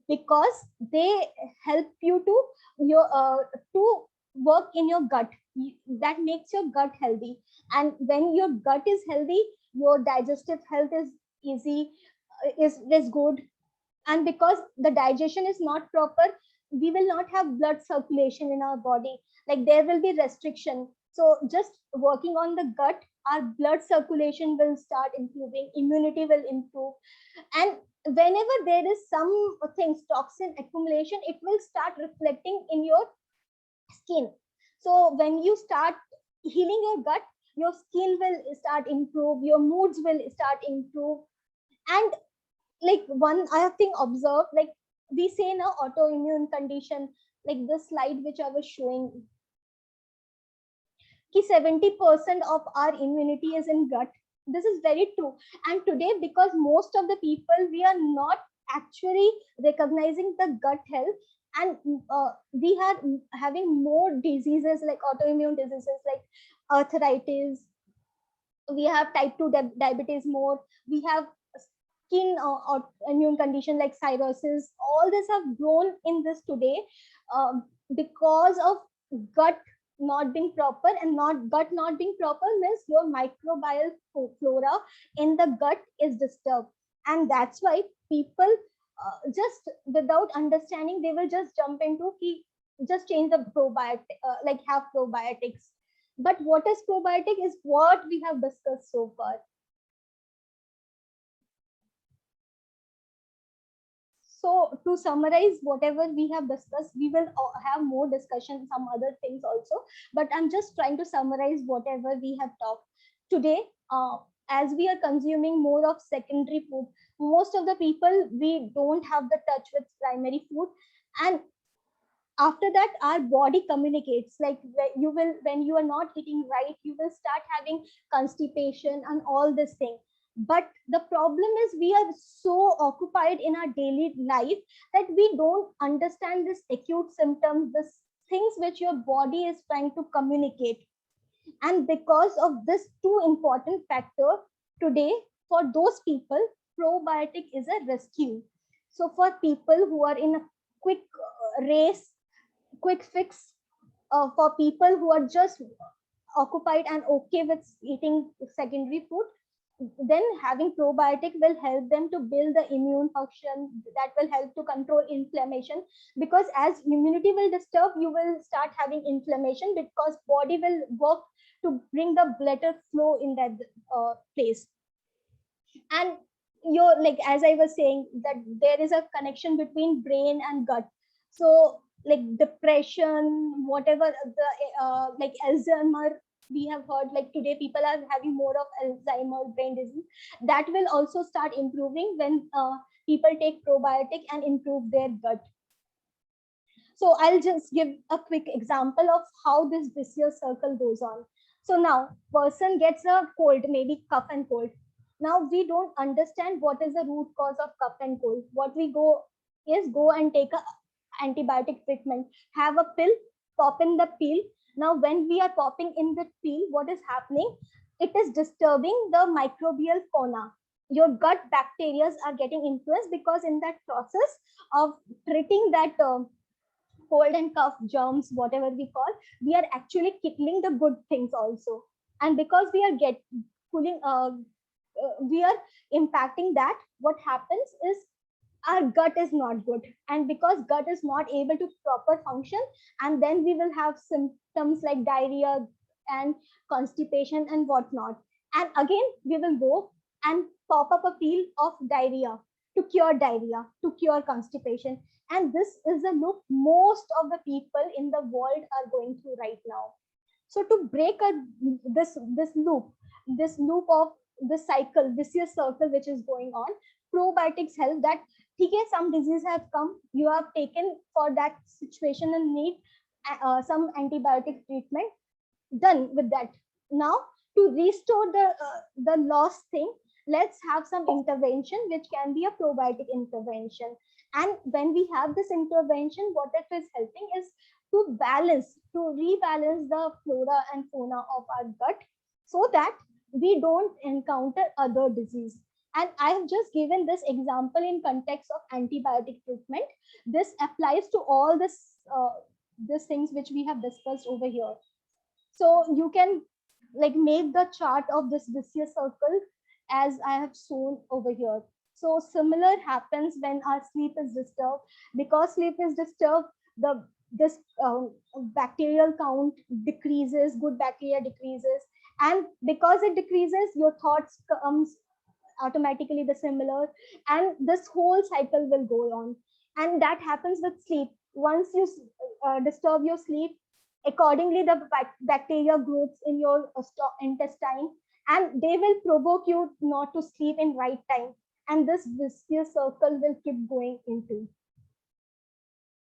Speaker 1: because they help you to work in your gut. That makes your gut healthy, and when your gut is healthy, your digestive health is easy, is good. And because the digestion is not proper, we will not have blood circulation in our body. Like, there will be restriction. So just working on the gut, our blood circulation will start improving, immunity will improve. And whenever there is some things, toxin accumulation, it will start reflecting in your skin. So when you start healing your gut, your skin will start improve, your moods will start improve. And like, one I have thing observed, like we say now, autoimmune condition, like the slide which I was showing, 70% of our immunity is in gut. This is very true. And today, because most of the people, we are not actually recognizing the gut health, and we are having more diseases like autoimmune diseases like arthritis. We have type 2 diabetes more. We have skin immune condition like cirrhosis. All this have grown in this today, because of gut not being proper. And not gut not being proper means your microbial flora in the gut is disturbed. And that's why people just without understanding, they will just jump into just change the probiotic, like have probiotics. But what is probiotic is what we have discussed so far. So to summarize whatever we have discussed, we will have more discussion, some other things also, but I'm just trying to summarize whatever we have talked today. As we are consuming more of secondary food, most of the people, we don't have the touch with primary food. And after that, our body communicates, like you will, when you are not eating right, you will start having constipation and all this thing. But the problem is we are so occupied in our daily life that we don't understand this acute symptoms, this things which your body is trying to communicate. And because of this two important factor, today for those people, probiotic is a rescue. So for people who are in a quick race, quick fix, for people who are just occupied and okay with eating secondary food, then having probiotic will help them to build the immune function, that will help to control inflammation. Because as immunity will disturb, you will start having inflammation, because body will work to bring the blood flow in that place. And you're like, as I was saying, that there is a connection between brain and gut. So like depression, whatever the like Alzheimer, we have heard, like today people are having more of Alzheimer, brain disease, that will also start improving when people take probiotic and improve their gut. So I'll just give a quick example of how this vicious circle goes on. So now person gets a cold, maybe cough and cold. Now we don't understand what is the root cause of cough and cold. What we go is go and take a antibiotic treatment, have a pill, pop in the pill. Now when we are popping in the pill, what is happening? It is disturbing the microbial fauna. Your gut bacteria are getting influenced, because in that process of treating that cold and cough germs, whatever we call, we are actually killing the good things also. And because we are cooling, we are impacting that, what happens is our gut is not good. And because gut is not able to proper function, and then we will have symptoms like diarrhea and constipation and whatnot. And again we will go and pop up a pill of diarrhea, to cure constipation. And this is the loop most of the people in the world are going through right now. So to break this loop of the cycle, vicious circle which is going on, probiotics help that. Okay, some disease have come, you have taken for that situation and need some antibiotic treatment, done with that. Now to restore the lost thing, let's have some intervention, which can be a probiotic intervention. And when we have this intervention, what it is helping is to rebalance the flora and fauna of our gut, so that we don't encounter other disease. And I have just given this example in context of antibiotic treatment. This applies to all this things which we have discussed over here. So you can like make the chart of this vicious circle as I have shown over here. So similar happens when our sleep is disturbed. Because sleep is disturbed, this bacterial count decreases, good bacteria decreases, and because it decreases, your thoughts comes automatically the similar, and this whole cycle will go on. And that happens with sleep. Once you disturb your sleep, accordingly the bacteria grows in your intestine, and they will provoke you not to sleep in right time, and this vicious circle will keep going into.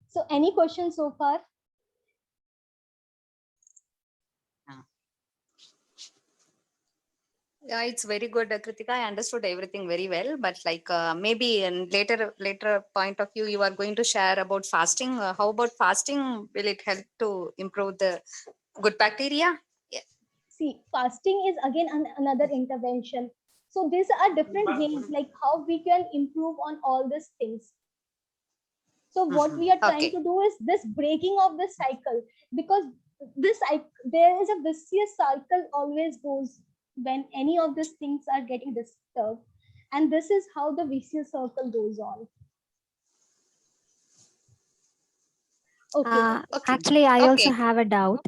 Speaker 1: So any questions so far?
Speaker 2: Yeah, it's very good, Kritika. I understood everything very well, but like maybe in later point of view, you are going to share about fasting. How about fasting? Will it help to improve the good bacteria? Yeah.
Speaker 1: See, fasting is again another intervention. So these are different ways like how we can improve on all these things. So what we are trying
Speaker 2: Okay.
Speaker 1: to do is this breaking of the cycle, because there is a vicious cycle always goes when any of these things are getting disturbed. And this is how the vicious circle goes on. Okay.
Speaker 2: Okay.
Speaker 3: Actually, I also
Speaker 2: Okay.
Speaker 3: have a doubt.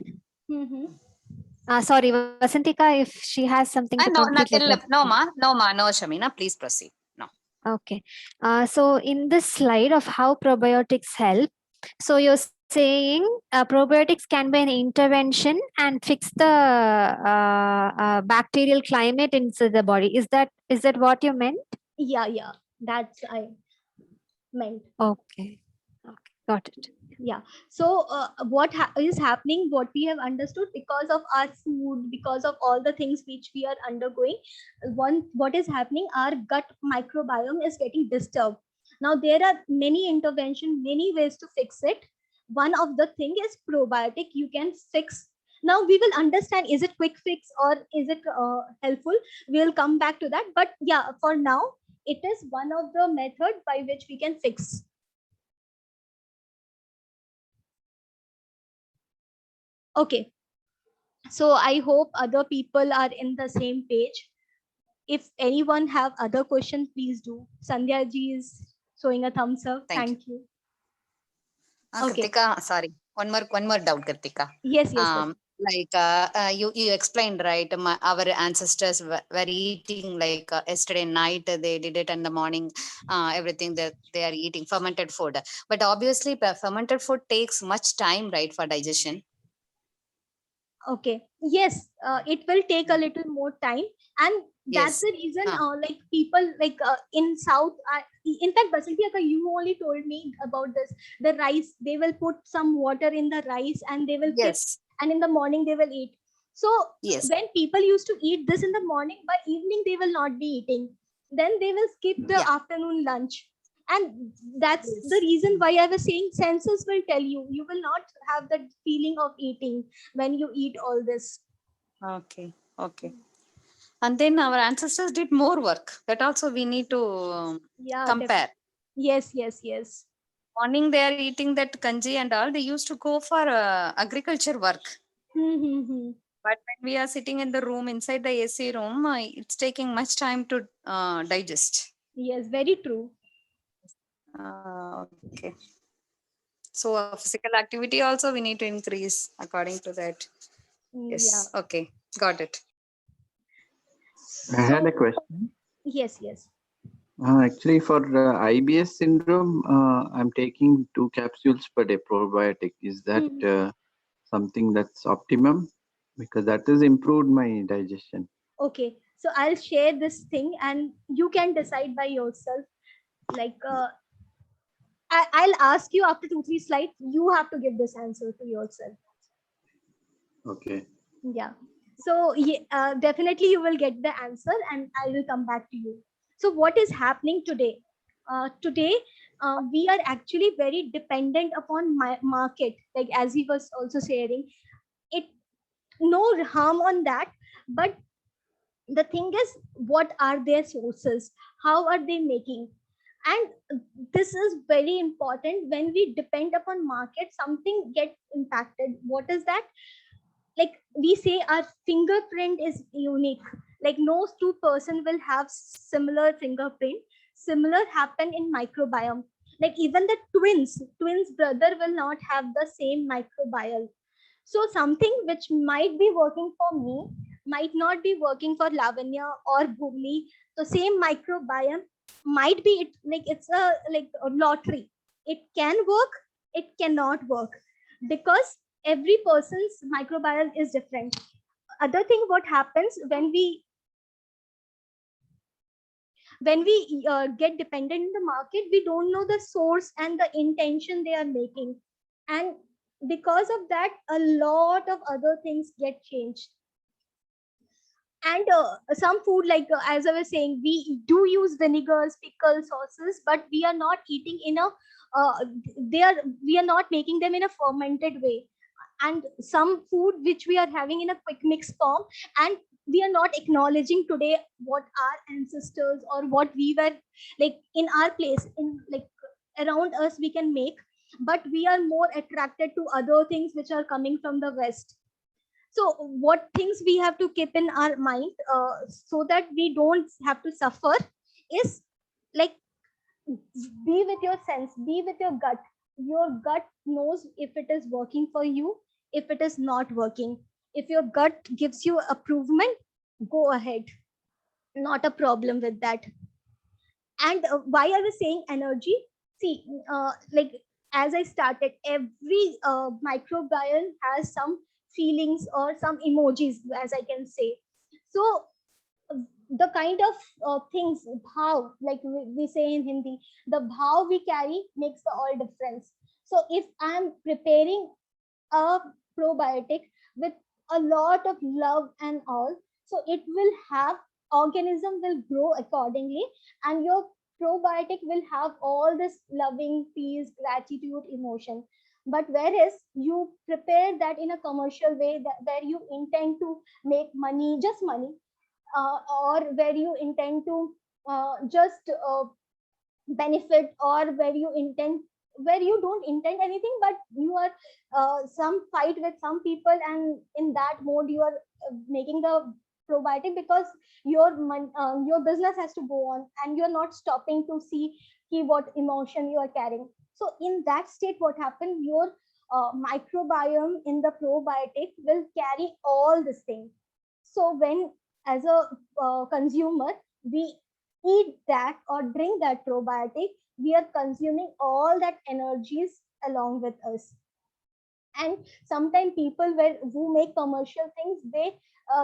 Speaker 1: Mm-hmm.
Speaker 3: Sorry, Vasantika, if she has something to
Speaker 2: No,
Speaker 3: complete, let her.
Speaker 2: no, Shamina, please proceed. No.
Speaker 3: Okay. So in this slide of how probiotics help, so you're saying probiotics can be an intervention and fix the bacterial climate inside the body. Is that what you meant?
Speaker 1: Yeah, that's I meant.
Speaker 3: Okay. Okay, got it.
Speaker 1: Yeah. So what is happening, what we have understood, because of our food, because of all the things which we are undergoing, what is happening, our gut microbiome is getting disturbed. Now there are many intervention, many ways to fix it. One of the thing is probiotic. You can fix. Now we will understand, is it quick fix or is it helpful? We will come back to that, but yeah, for now it is one of the method by which we can fix. Okay. So I hope other people are in the same page. If anyone have other questions, please do. Sandhya ji is showing a thumbs up.
Speaker 2: Thank you.
Speaker 1: Thank you. Okay.
Speaker 2: Kritika, sorry. One more doubt, Kritika.
Speaker 1: Yes.
Speaker 2: You explained, right? Our ancestors were eating like yesterday night, they did it in the morning, everything that they are eating fermented food. But obviously, fermented food takes much time, right, for digestion.
Speaker 1: Okay. Yes, it will take a little more time, and that's
Speaker 2: Yes.
Speaker 1: the reason. Like people like in South. In fact, Basanti Akka, you only told me about this. The rice, they will put some water in the rice, and they will keep,
Speaker 2: Yes.
Speaker 1: and in the morning they will eat. So
Speaker 2: Yes.
Speaker 1: when people used to eat this in the morning, by evening they will not be eating. Then they will skip the
Speaker 2: Yeah.
Speaker 1: afternoon lunch. And that's
Speaker 2: Yes.
Speaker 1: the reason why I was saying senses will tell you. You will not have that feeling of eating when you eat all this.
Speaker 2: Okay. Okay. And then our ancestors did more work. That also we need to
Speaker 1: Yeah,
Speaker 2: compare.
Speaker 1: Yes.
Speaker 2: Morning they are eating that kanji and all. They used to go for agriculture work.
Speaker 1: Hmm.
Speaker 2: But when we are sitting in the room inside the AC room, it's taking much time to digest.
Speaker 1: Yes, very true.
Speaker 2: Okay. So physical activity also we need to increase according to that.
Speaker 1: Yeah.
Speaker 2: Yes. Okay. Got it.
Speaker 4: I had
Speaker 1: So
Speaker 4: a question.
Speaker 1: yes.
Speaker 4: Actually, for IBS syndrome, I'm taking 2 capsules per day probiotic. Is that something that's optimum? Because that has improved my digestion.
Speaker 1: Okay. So I'll share this thing, and you can decide by yourself. Like I'll ask you after 2-3 slides. You have to give this answer to yourself.
Speaker 4: Okay.
Speaker 1: Yeah. So definitely you will get the answer, and I will come back to you. So what is happening today? Today we are actually very dependent upon market. Like as he was also sharing, it no harm on that, but the thing is, what are their sources? How are they making? And this is very important. When we depend upon market, something gets impacted. What is that? Like we say our fingerprint is unique, like no two person will have similar fingerprint. Similar happen in microbiome. Like even the twins brother will not have the same microbiome. So something which might be working for me might not be working for Lavanya or Bhumi. So same microbiome might be it, like it's a like a lottery. It can work, it cannot work, because every person's microbiome is different. Other thing, what happens when we get dependent in the market, we don't know the source and the intention they are making, and because of that a lot of other things get changed. And some food, like as I was saying, we do use vinegars, pickles, sauces, but we are not eating in a we are not making them in a fermented way. And some food which we are having in a quick mix form, and we are not acknowledging today what our ancestors or what we were like in our place, in like around us we can make, but we are more attracted to other things which are coming from the west. So what things we have to keep in our mind, so that we don't have to suffer is like, be with your sense, be with your gut. Your gut knows if it is working for you, if it is not working. If your gut gives you approval, go ahead, not a problem with that. And why I was saying energy, see, like, as I started, every microbiome has some feelings or some emojis, as I can say. So the kind of things, bhav, like we say in Hindi, the bhav we carry makes the all difference. So if I'm preparing a probiotic with a lot of love and all, so it will have, organism will grow accordingly, and your probiotic will have all this loving, peace, gratitude, emotion. But whereas you prepare that in a commercial way, that where you intend to make money, just money, or where you intend to just benefit, or where you don't intend anything, but you are some fight with some people, and in that mode you are making the probiotic, because your business has to go on, and you're not stopping to see what emotion you are carrying. So in that state, what happened, your microbiome in the probiotic will carry all this thing. So when, as a consumer, we eat that or drink that probiotic, we are consuming all that energies along with us. And sometimes people who make commercial things, they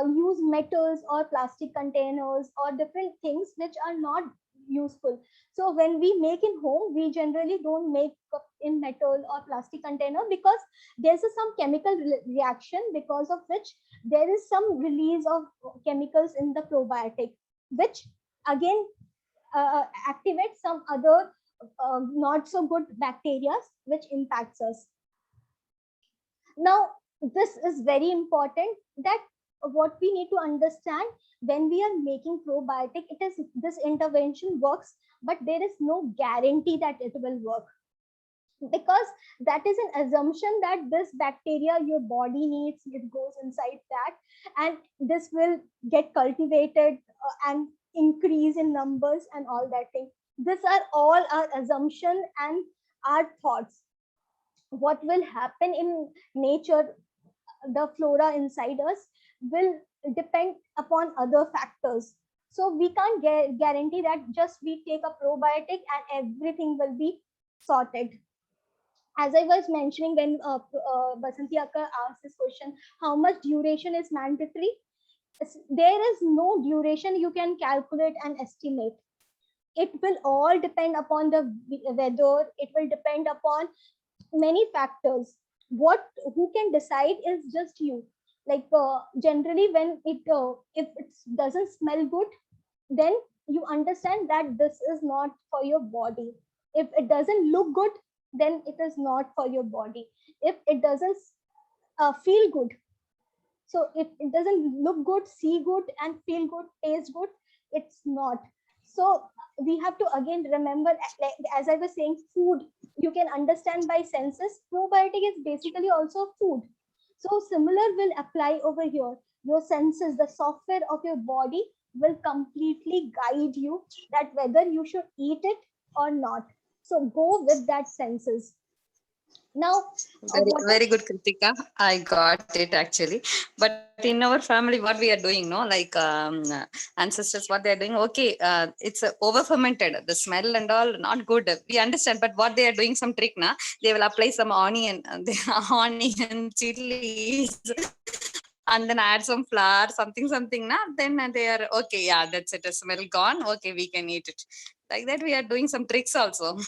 Speaker 1: use metals or plastic containers or different things which are not useful. So when we make in home, we generally don't make in metal or plastic container, because there's some chemical reaction, because of which there is some release of chemicals in the probiotic, which again activates some other not so good bacteria, which impacts us. Now, this is very important, that what we need to understand, when we are making probiotic, it is, this intervention works, but there is no guarantee that it will work, because that is an assumption that this bacteria your body needs, it goes inside that, and this will get cultivated and increase in numbers and all that thing. These are all our assumption and our thoughts. What will happen in nature, the flora inside us, will depend upon other factors. So we can't guarantee that just we take a probiotic and everything will be sorted. As I was mentioning, when Basanti Akka asked this question, how much duration is mandatory? There is no duration you can calculate and estimate. It will all depend upon the weather. It will depend upon many factors. What, who can decide is just you. Like generally, when it if it doesn't smell good, then you understand that this is not for your body. If it doesn't look good, then it is not for your body. If it doesn't feel good, so if it doesn't look good, see good, and feel good, taste good, it's not. So we have to again remember, like, as I was saying, food you can understand by senses. Probiotic is basically also food. So similar will apply over here. Your senses, the software of your body, will completely guide you that whether you should eat it or not. So go with that senses. Now, what
Speaker 2: Very good, Kritika. I got it actually. But in our family, what we are doing, no, like ancestors, what they are doing, okay, it's over fermented. The smell and all not good. We understand, but what they are doing, some trick, na, they will apply some onion, onion, chilies, and then add some flour, something, na. Then they are okay. Yeah, that's it. The smell gone. Okay, we can eat it. Like that, we are doing some tricks also,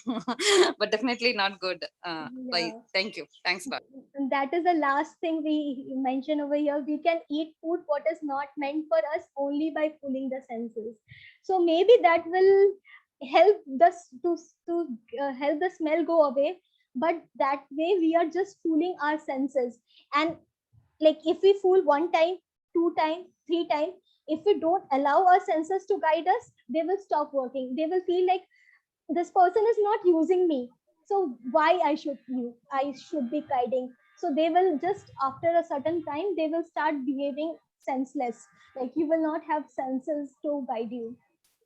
Speaker 2: but definitely not good.
Speaker 1: yeah.
Speaker 2: Thank you. Thanks a lot.
Speaker 1: And that is the last thing we mention over here. We can eat food what is not meant for us only by fooling the senses. So maybe that will help us to help the smell go away. But that way we are just fooling our senses. And like if we fool one time, two time, three time, if we don't allow our senses to guide us, they will stop working. They will feel like this person is not using me, so why I should be guiding. So they will just, after a certain time, they will start behaving senseless, like you will not have senses to guide you.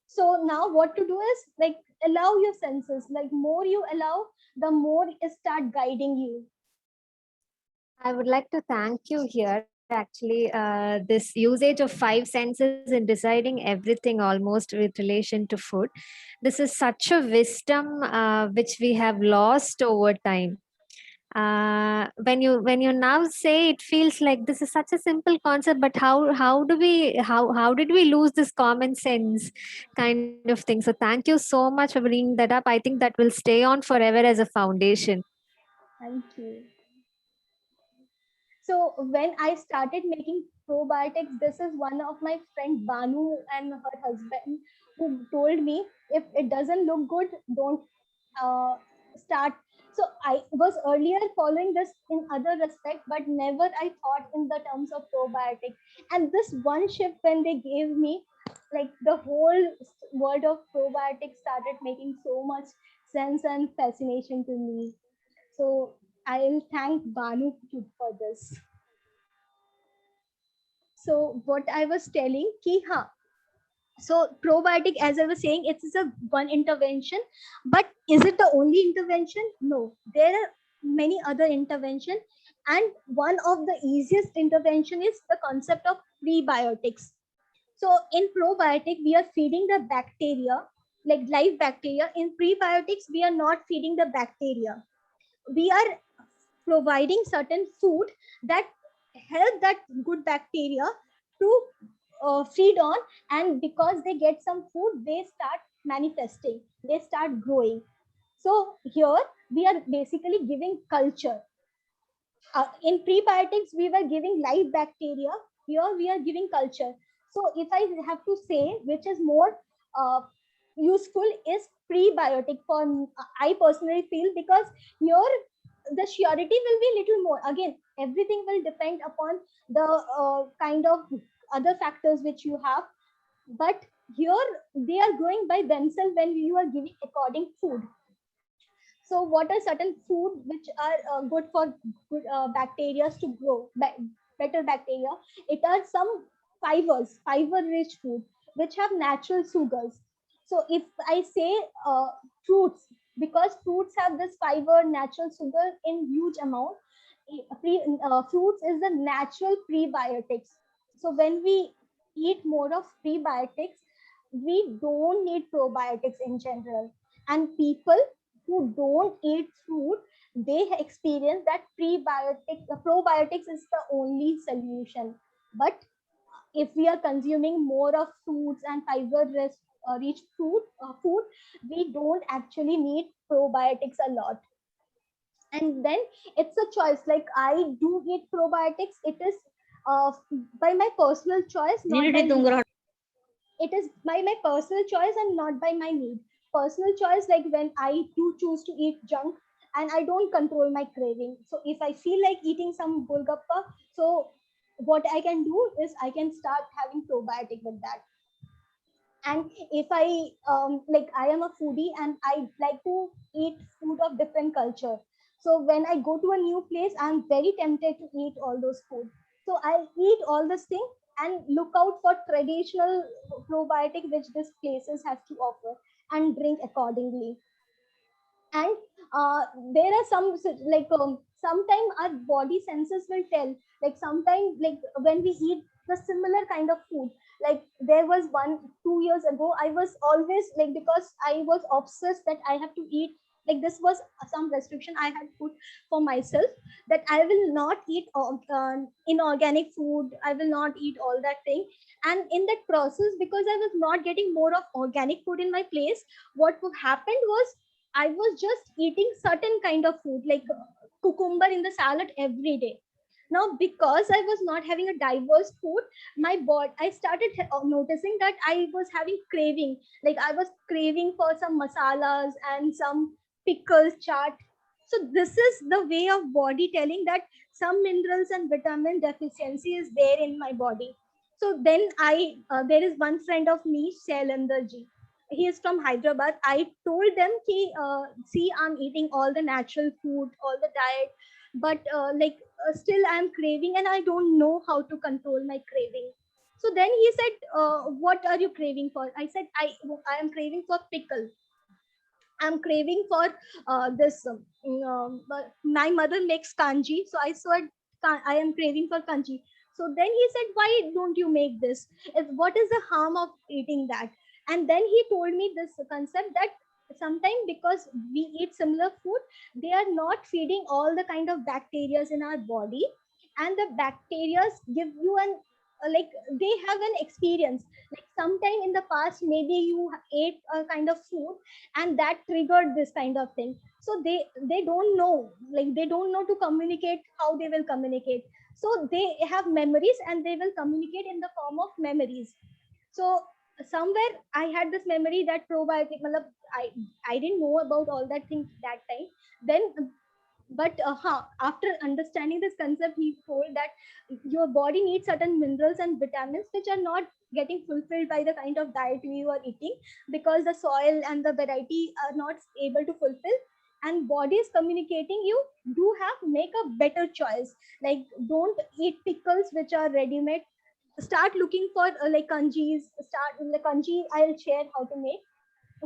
Speaker 1: So now what to do is like allow your senses, like more you allow, the more it start guiding you.
Speaker 3: I would like to thank you here. Actually, this usage of five senses in deciding everything almost with relation to food. This is such a wisdom which we have lost over time. When you now say, it feels like this is such a simple concept, but how did we lose this common sense kind of thing? So thank you so much for bringing that up. I think that will stay on forever as a foundation.
Speaker 1: Thank you. So when I started making probiotics, this is one of my friend Banu and her husband who told me, if it doesn't look good, don't uh, start. So I was earlier following this in other respect, but never I thought in the terms of probiotic. And this one shift when they gave me, like the whole word of probiotics started making so much sense and fascination to me. So I'll thank Banu for this. So what I was telling, ki ha. So probiotic, as I was saying, it's a one intervention, but is it the only intervention? No, there are many other intervention, and one of the easiest intervention is the concept of prebiotics. So in probiotic, we are feeding the bacteria, like live bacteria. In prebiotics, we are not feeding the bacteria. We are providing certain food that help that good bacteria to feed on, and because they get some food, they start manifesting, they start growing. So here we are basically giving culture. In prebiotics we were giving live bacteria, here we are giving culture. So if I have to say which is more uh, useful is prebiotic for I personally feel, because here the surety will be little more. Again, everything will depend upon the kind of other factors which you have, but here they are growing by themselves when you are giving according food. So what are certain food which are good for good bacteria to grow, better bacteria? It are some fibers, fiber rich food which have natural sugars. So if I say fruits, because fruits have this fiber, natural sugar in huge amount, fruits is the natural prebiotics. So when we eat more of prebiotics, we don't need probiotics in general. And people who don't eat fruit, they experience that probiotics is the only solution. But if we are consuming more of fruits and fiber rich food, we don't actually need probiotics a lot. And then it's a choice. Like I do eat probiotics. It is uh, by my personal choice, not by it is by my personal choice and not by my need. Personal choice, like when I do choose to eat junk and I don't control my craving. So if I feel like eating some golgappa, so what I can do is I can start having probiotic with that. And if I like I am a foodie and I like to eat food of different culture. So when I go to a new place, I'm very tempted to eat all those food. So I eat all this thing and look out for traditional probiotic which this places has to offer and drink accordingly. And there are some like sometimes our body senses will tell, like sometimes like when we eat the similar kind of food. Like there was 1 2 years ago, I was always like, because I was obsessed that I have to eat, like this was some restriction I had put for myself, that I will not eat inorganic food, I will not eat all that thing. And in that process, because I was not getting more of organic food in my place, what happened was I was just eating certain kind of food, like cucumber in the salad every day. Now, because I was not having a diverse food, my body, I started noticing that I was having craving. Like I was craving for some masalas and some pickles, chaat. So this is the way of body telling that some minerals and vitamin deficiency is there in my body. So then there is one friend of me, Shailendra ji. He is from Hyderabad. I told them, ki, see, I'm eating all the natural food, all the diet, but still I'm craving and I don't know how to control my craving. So then he said, what are you craving for? I said, I am craving for pickle. I'm craving for this. My mother makes kanji, so I said I am craving for kanji. So then he said, "Why don't you make this? What is the harm of eating that?" And then he told me this concept that sometimes because we eat similar food, they are not feeding all the kind of bacteria in our body, and the bacteria give you an like they have an experience. Like sometime in the past, maybe you ate a kind of food and that triggered this kind of thing, so they don't know, like they don't know to communicate how they will communicate. So they have memories and they will communicate in the form of memories. So somewhere I had this memory that probiotic matlab, I didn't know about all that thing that time. Then but after understanding this concept, he told that your body needs certain minerals and vitamins which are not getting fulfilled by the kind of diet you are eating, because the soil and the variety are not able to fulfill, and body is communicating you, do have make a better choice. Like don't eat pickles which are ready made. Start looking for like kanjis. Start like kanji, I'll share how to make.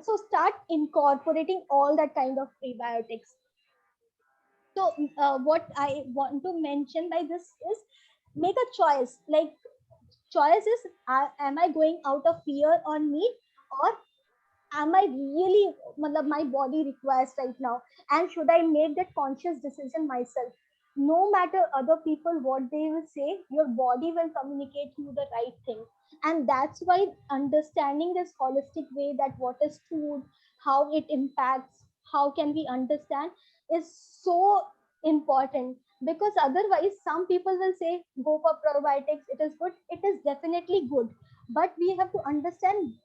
Speaker 1: So start incorporating all that kind of prebiotics. So what I want to mention by this is, make a choice. Like choice is, am I going out of fear or need, or am I really, matlab, my body requires right now, and should I make that conscious decision myself? No matter other people what they will say, your body will communicate you the right thing. And that's why understanding this holistic way, that what is food, how it impacts, how can we understand, is so important. Because otherwise some people will say go for probiotics, it is good, it is definitely good, but we have to understand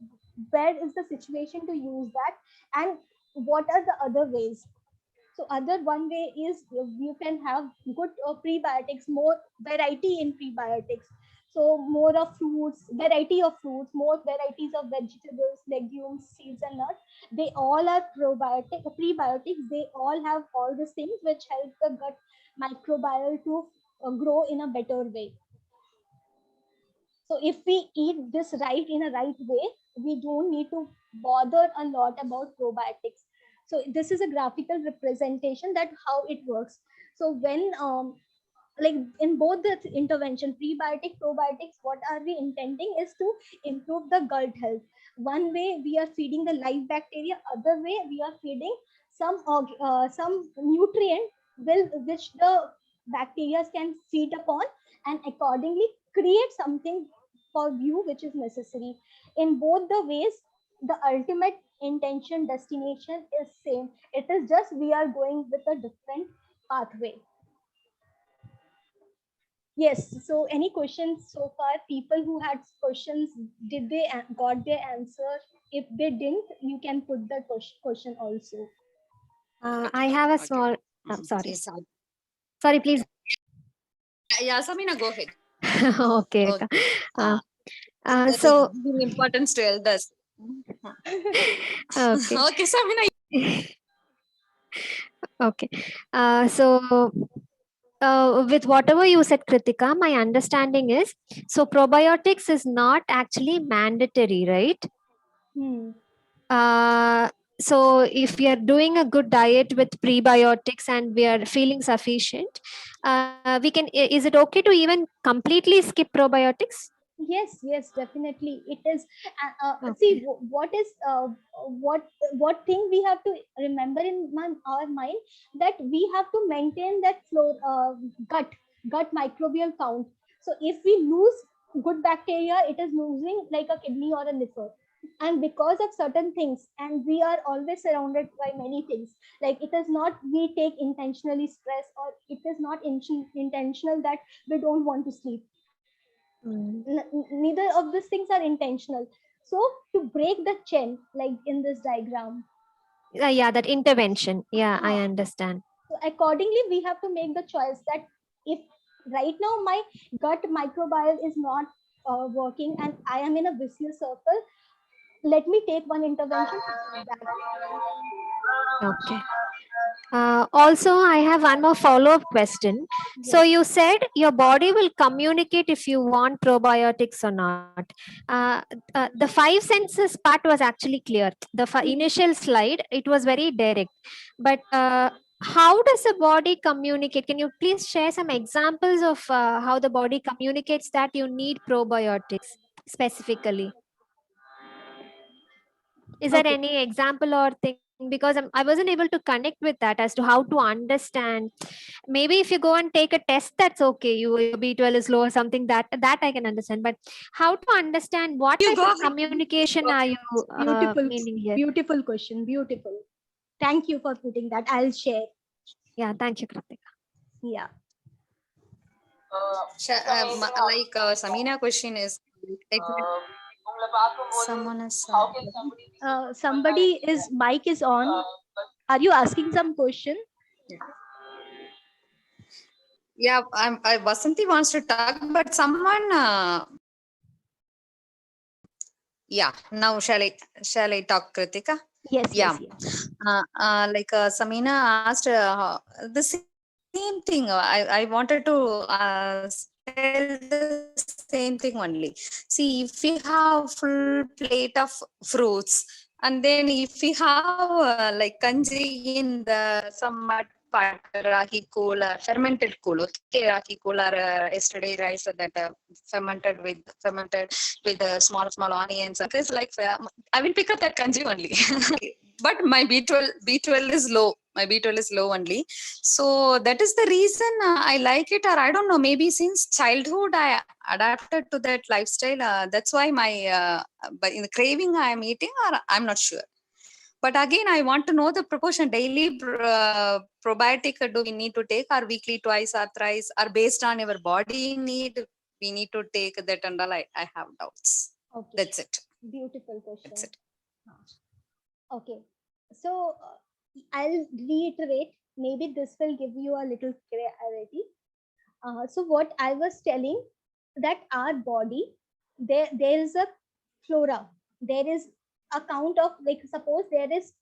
Speaker 1: where is the situation to use that, and what are the other ways. So other one way is you can have good prebiotics, more variety in prebiotics. So more of fruits, variety of fruits, more varieties of vegetables, legumes, seeds and nuts. They all are prebiotics. They all have all these things which help the gut microbiome to grow in a better way. So if we eat this right in a right way, we don't need to bother a lot about probiotics. So this is a graphical representation that how it works. So when like in both the intervention, prebiotic, probiotics, what are we intending is to improve the gut health. One way we are feeding the live bacteria, other way we are feeding some nutrient will which the bacteria can feed upon, and accordingly create something for you which is necessary. In both the ways, the ultimate intention destination is same. It is just we are going with a different pathway. Yes. So any questions so far? People who had questions, did they got their answer? If they didn't, you can put the question also.
Speaker 3: I have a small. Sorry.
Speaker 2: Yes,
Speaker 3: Sorry, please.
Speaker 2: yeah, Samina, go ahead.
Speaker 3: Okay.
Speaker 2: Okay.
Speaker 3: Uh,
Speaker 2: That
Speaker 3: so
Speaker 2: is giving importance to elders.
Speaker 3: okay.
Speaker 2: Okay, Samina.
Speaker 3: Okay. So with whatever you said, Kritika, my understanding is, so probiotics is not actually mandatory, right?
Speaker 1: Hmm.
Speaker 3: So if we are doing a good diet with prebiotics and we are feeling sufficient, we can. Is it okay to even completely skip probiotics?
Speaker 1: Yes, definitely it is. See
Speaker 3: Okay.
Speaker 1: what is what thing we have to remember in our mind, that we have to maintain that flow, gut gut microbial count. So if we lose good bacteria, it is losing like a kidney or a liver. And because of certain things, and we are always surrounded by many things, like it is not we take intentionally stress, or it is not intentional that we don't want to sleep.
Speaker 3: Mm.
Speaker 1: Neither of these things are intentional. So to break the chain, like in this diagram,
Speaker 3: Yeah, that intervention. Yeah, I
Speaker 1: uh,
Speaker 3: understand.
Speaker 1: so accordingly we have to make the choice that if right now my gut microbiome is not working and I am in a vicious circle, let me take one intervention to break that.
Speaker 3: Okay. Also, I have one more follow-up question. So
Speaker 1: Yes.
Speaker 3: you said your body will communicate if you want probiotics or not. The five senses part was actually clear. The initial slide, it was very direct. But how does the body communicate? Can you please share some examples of how the body communicates that you need probiotics specifically? Is there
Speaker 1: Okay.
Speaker 3: any example or thing? Because I wasn't able to connect with that as to how to understand. Maybe if you go and take a test, that's okay. Your B12 is low or something, that I can understand. But how to understand what
Speaker 2: You
Speaker 3: type
Speaker 2: go
Speaker 3: of
Speaker 2: ahead.
Speaker 3: communication are you
Speaker 1: Beautiful,
Speaker 3: meaning here?
Speaker 1: beautiful question. Beautiful. Thank you for putting that. I'll share.
Speaker 3: Yeah, thank you, Kritika.
Speaker 1: Yeah.
Speaker 2: Like Samina question is someone is
Speaker 1: Somebody is mic is on. Are you asking some question?
Speaker 2: yeah. Vasanti wants to talk, but someone. Yeah. Now shall I talk, Kritika?
Speaker 1: Yes,
Speaker 2: Yeah.
Speaker 1: yes, yes.
Speaker 2: Like Samina asked the same thing. I wanted to tell the same thing only. See, if we have full plate of fruits, and then if we have like kanji in the some mud part, ragi kool, fermented kool, okay, ragi kool or yesterday rice that fermented with small onions. It's like I will pick up that kanji only. But my B12 is low. My B12 is low only. So that is the reason I like it, or I don't know, maybe since childhood I adapted to that lifestyle. That's why my but in the craving I am eating, or I'm not sure. But again, I want to know the proportion. Daily probiotic do we need to take, or weekly twice or thrice, or based on our body need we need to take that and all. I have doubts.
Speaker 1: Okay.
Speaker 2: That's it.
Speaker 1: Beautiful question.
Speaker 2: That's it.
Speaker 1: Okay. So I'll reiterate. Maybe this will give you a little clarity. So what I was telling, that our body, there is a flora. There is a count of, like, suppose there is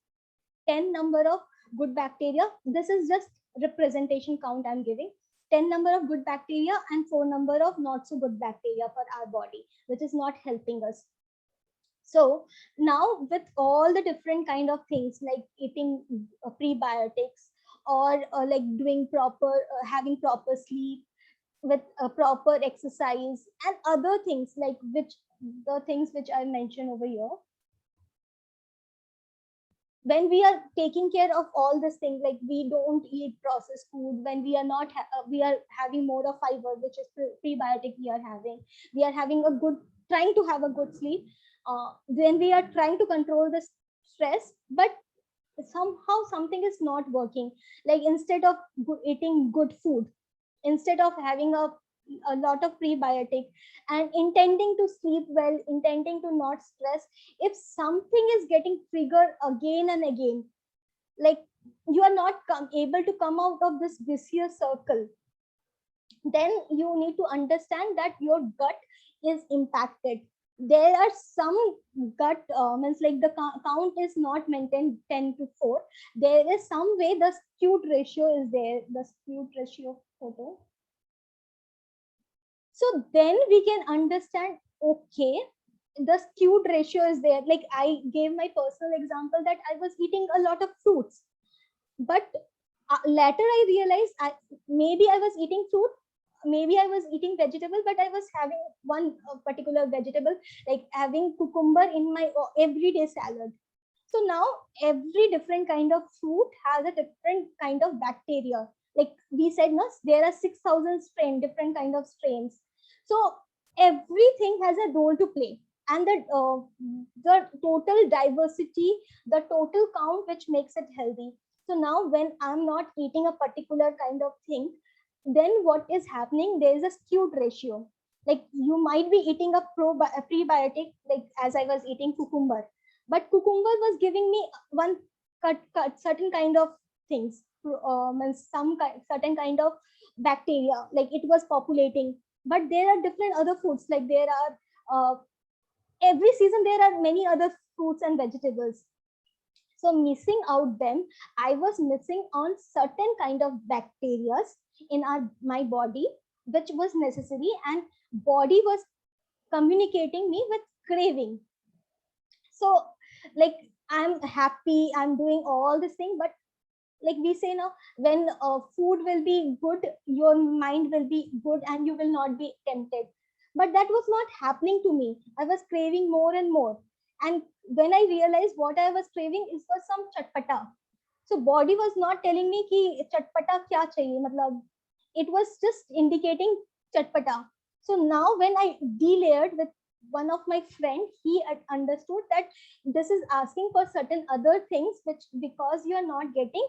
Speaker 1: 10 number of good bacteria. This is just representation count I'm giving. 10 number of good bacteria and 4 number of not so good bacteria for our body, which is not helping us. So now with all the different kind of things like eating prebiotics, or like doing proper having proper sleep, with proper exercise and other things, like which the things which I mentioned over here, when we are taking care of all this thing, like we don't eat processed food, when we are not we are having more of fiber, which is prebiotic, we are having a good, trying to have a good sleep, then we are trying to control the stress, but somehow something is not working. Like instead of eating good food, instead of having a lot of prebiotic and intending to sleep well, intending to not stress, if something is getting triggered again and again, like you are not able to come out of this vicious circle, then you need to understand that your gut is impacted. There are some gut means like the count is not maintained 10 to 4. There is some way the skewed ratio is there, the skewed ratio photo. So then we can understand, okay, the skewed ratio is there. Like I gave my personal example that I was eating a lot of fruits, but later I realized maybe I was eating fruit, maybe I was eating vegetable, but I was having one particular vegetable, like having cucumber in my everyday salad. So now every different kind of fruit has a different kind of bacteria. Like we said, no, there are 6,000 different kind of strains. So everything has a role to play, and the total diversity, the total count, which makes it healthy. So now when I'm not eating a particular kind of thing, then what is happening? There is a skewed ratio. Like you might be eating a prebiotic, like as I was eating cucumber, but cucumber was giving me one cut certain kind of things, and certain kind of bacteria, like it was populating. But there are different other foods, like there are every season there are many other fruits and vegetables. So missing out them, I was missing on certain kind of bacteria in my body, which was necessary, and body was communicating me with craving. So like I'm happy, I'm doing all this thing, but like we say now, when food will be good, your mind will be good and you will not be tempted. But that was not happening to me. I was craving more and more. And when I realized what I was craving is for some chatpata. So body was not telling me ki chatpata kya chahiye, matlab it was just indicating chatpata. So now when I delayered with one of my friend, he understood that this is asking for certain other things, which because you are not getting,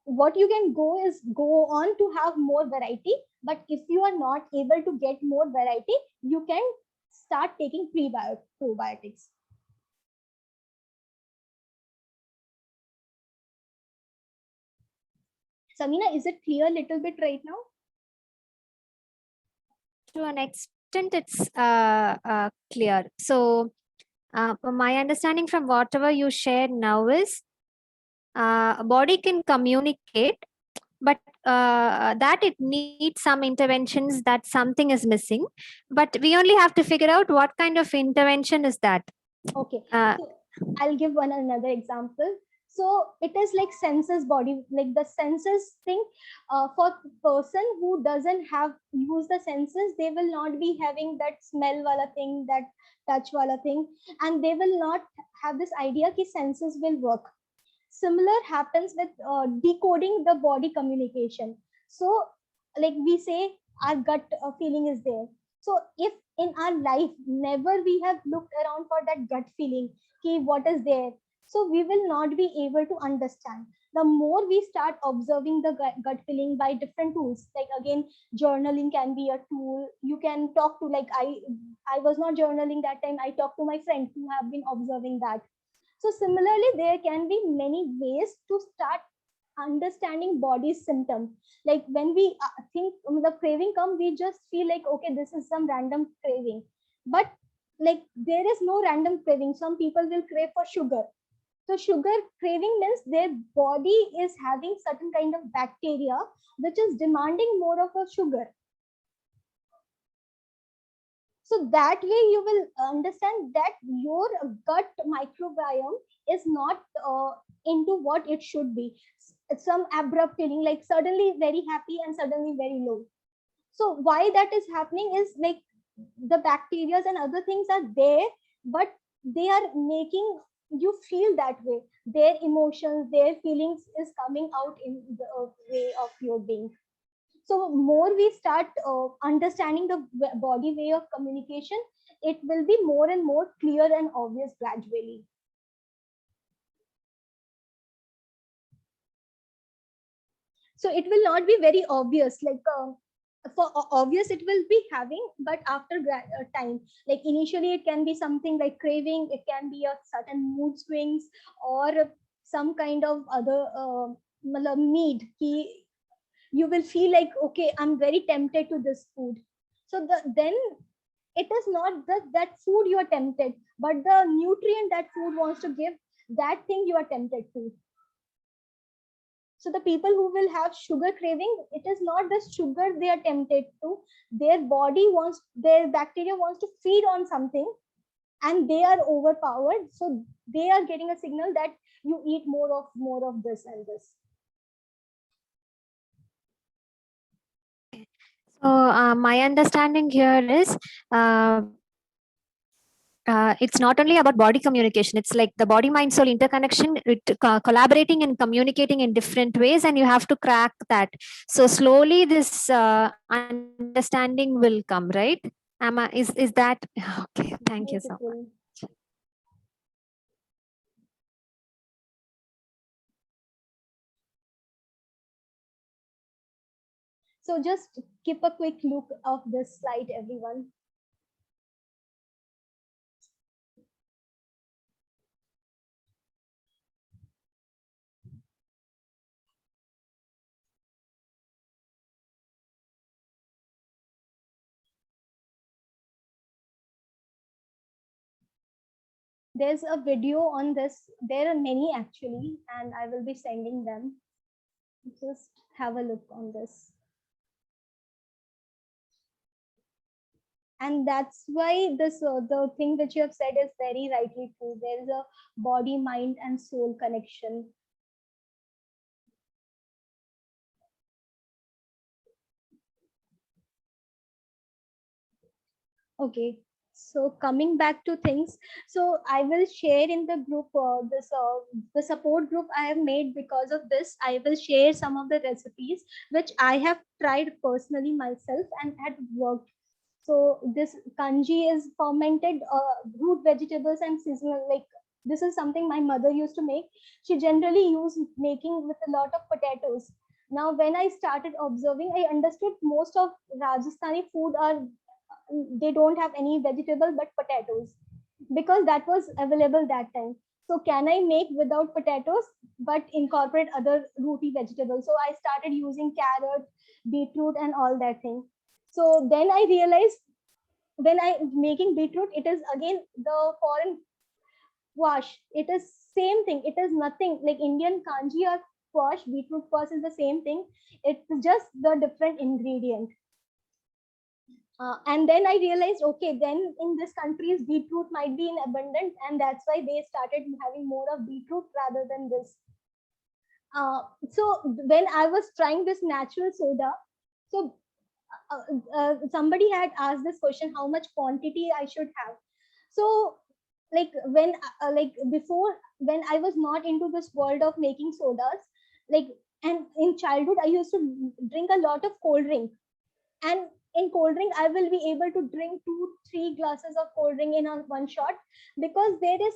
Speaker 1: what you can go is go on to have more variety. But if you are not able to get more variety, you can start taking probiotics. Samina, is it clear a little bit right now?
Speaker 3: To an extent, it's clear. So, my understanding from whatever you shared now is, body can communicate, but that it needs some interventions, that something is missing. But we only have to figure out what kind of intervention is that.
Speaker 1: Okay,
Speaker 3: Uh,
Speaker 1: so I'll give another example. So it is like senses body, like the senses thing. For person who doesn't have use the senses, they will not be having that smell wala thing, that touch wala thing, and they will not have this idea ki senses will work. Similar happens with decoding the body communication. So like we say, our gut feeling is there. So if in our life never we have looked around for that gut feeling, ki what is there, so we will not be able to understand. The more we start observing the gut feeling by different tools, like again journaling can be a tool. You can talk to, like I was not journaling that time, I talked to my friend who have been observing that. So similarly, there can be many ways to start understanding body symptoms. Like when we think the craving come, we just feel like, okay, this is some random craving. But like there is no random craving. Some people will crave for sugar. So sugar craving means their body is having certain kind of bacteria which is demanding more of a sugar. So that way you will understand that your gut microbiome is not into what it should be. It's some abrupt feeling, like suddenly very happy and suddenly very low. So why that is happening is like the bacteria and other things are there, but they are making you feel that way. Their emotions, their feelings is coming out in the way of your being. So more we start understanding the body way of communication, it will be more and more clear and obvious gradually. So it will not be very obvious, like for obvious it will be having, but after time, like initially it can be something like craving, it can be a certain mood swings, or some kind of other need ki you will feel like, okay, I'm very tempted to this food. So then it is not that food you are tempted, but the nutrient that food wants to give, that thing you are tempted to. So the people who will have sugar craving, it is not the sugar they are tempted to. Their body wants, their bacteria wants to feed on something, and they are overpowered. So they are getting a signal that you eat more of this and this.
Speaker 3: so, my understanding here is, it's not only about body communication, it's like the body mind soul interconnection, collaborating and communicating in different ways, and you have to crack that. So slowly this understanding will come, right? Is that okay? Thank you so much.
Speaker 1: Beautiful. So just keep a quick look of this slide, everyone. there's a video on this. There are many actually, and I will be sending them. Just have a look on this. And that's why this the thing that you have said is very rightly true. There is a body, mind, and soul connection. Okay, so coming back to things, so I will share in the group the support group I have made. Because of this, I will share some of the recipes which I have tried personally myself and had worked. So this kanji is fermented root vegetables and seasonal. Like, this is something my mother used to make. She generally used making with a lot of potatoes. Now, when I started observing, I understood most of Rajasthani food are, they don't have any vegetable but potatoes, because that was available that time. So can I make without potatoes but incorporate other rooty vegetables? So I started using carrot, beetroot, and all that thing. So then I realized, when I making beetroot, it is again the foreign wash. It is same thing. It is nothing like Indian kanji or wash. Beetroot wash is the same thing. It's just the different ingredient. And then I realized, okay, then in this countries, beetroot might be in abundance, and that's why they started having more of beetroot rather than this. So when I was trying this natural soda, so somebody had asked this question, how much quantity I should have. So like when like before, when I was not into this world of making sodas, like, and in childhood I used to drink a lot of cold drink. And in cold drink I will be able to drink 2-3 glasses of cold drink in one shot, because there is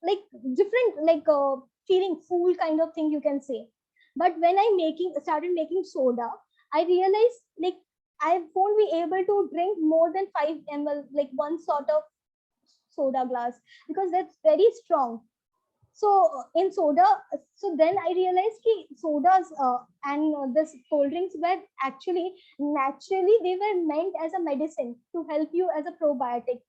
Speaker 1: like different like feeling full kind of thing, you can say. But when I making started making soda, I realized, like, I won't be able to drink more than 5 ml, like one sort of soda glass, because that's very strong. So in soda, so then I realized ki sodas and this cold drinks were actually naturally, they were meant as a medicine to help you as a probiotic.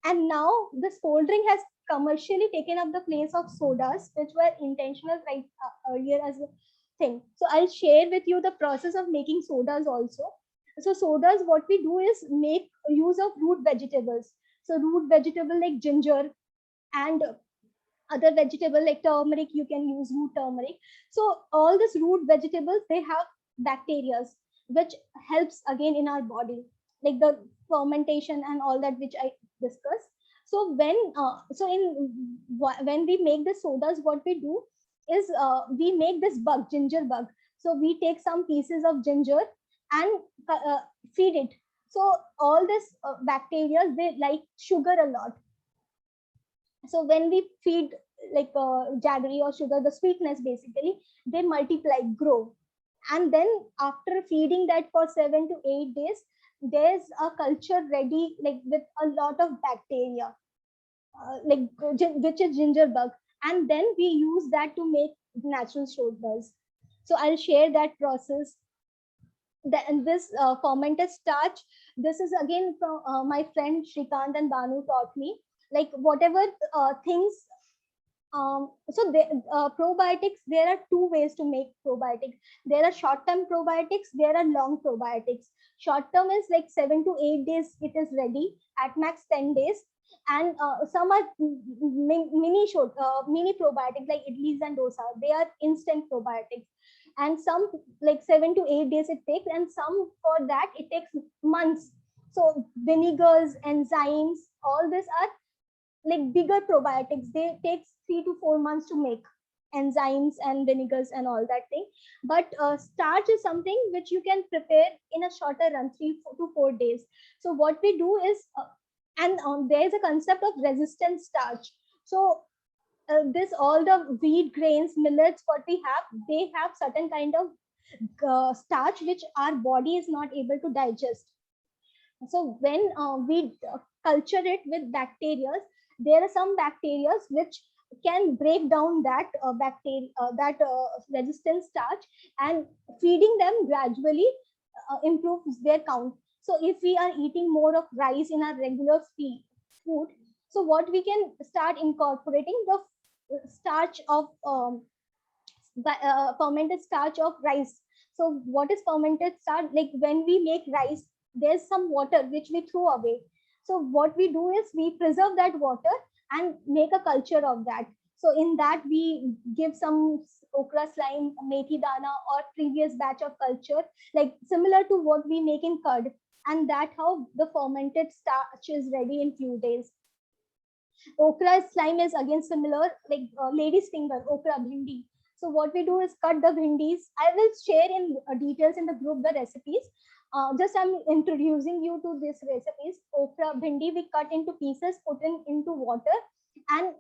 Speaker 1: And now this cold drink has commercially taken up the place of sodas, which were intentional right earlier as a thing. So I'll share with you the process of making sodas also. So sodas, what we do is make use of root vegetables. So root vegetable like ginger, and other vegetable like turmeric, you can use root turmeric. So all these root vegetables, they have bacteria which helps again in our body, like the fermentation and all that which I discussed. So when when we make the sodas, what we do is we make this bug, ginger bug. So we take some pieces of ginger and feed it. So all this bacteria, they like sugar a lot. So when we feed like jaggery or sugar, the sweetness, basically they multiply, grow. And then after feeding that for 7 to 8 days, there's a culture ready, like with a lot of bacteria, which is ginger bug. And then we use that to make natural sodas. So I'll share that process. And this fermented starch, this is again from my friend Shrikant and Banu taught me, like whatever things. So probiotics, there are two ways to make probiotics. There are short term probiotics, there are long probiotics. Short term is like 7 to 8 days, it is ready, at max 10 days. And some are mini probiotics like idlis and dosa, they are instant probiotics. And some like 7 to 8 days it takes, and some for that it takes months. So vinegars, enzymes, all this are like bigger probiotics. They take 3 to 4 months to make enzymes and vinegars and all that thing. But starch is something which you can prepare in a shorter run, 3 to 4 days. So what we do is and there is a concept of resistant starch. So this all the wheat, grains, millets, what we have, they have certain kind of starch which our body is not able to digest. So when we culture it with bacteria, there are some bacteria which can break down that resistant starch, and feeding them gradually improves their count. So if we are eating more of rice in our regular food, So what we can start incorporating the starch of fermented starch of rice. So what is fermented starch? Like when we make rice, there's some water which we throw away. So what we do is we preserve that water and make a culture of that. So in that we give some okra slime, methi dana, or previous batch of culture, like similar to what we make in curd. And that how the fermented starch is ready in few days. Okra slime is again similar, like lady's finger, okra bhindi. So what we do is cut the bhindis. I will share in details in the group the recipes. Just I'm introducing you to these recipes. Okra bhindi we cut into pieces, put into water, and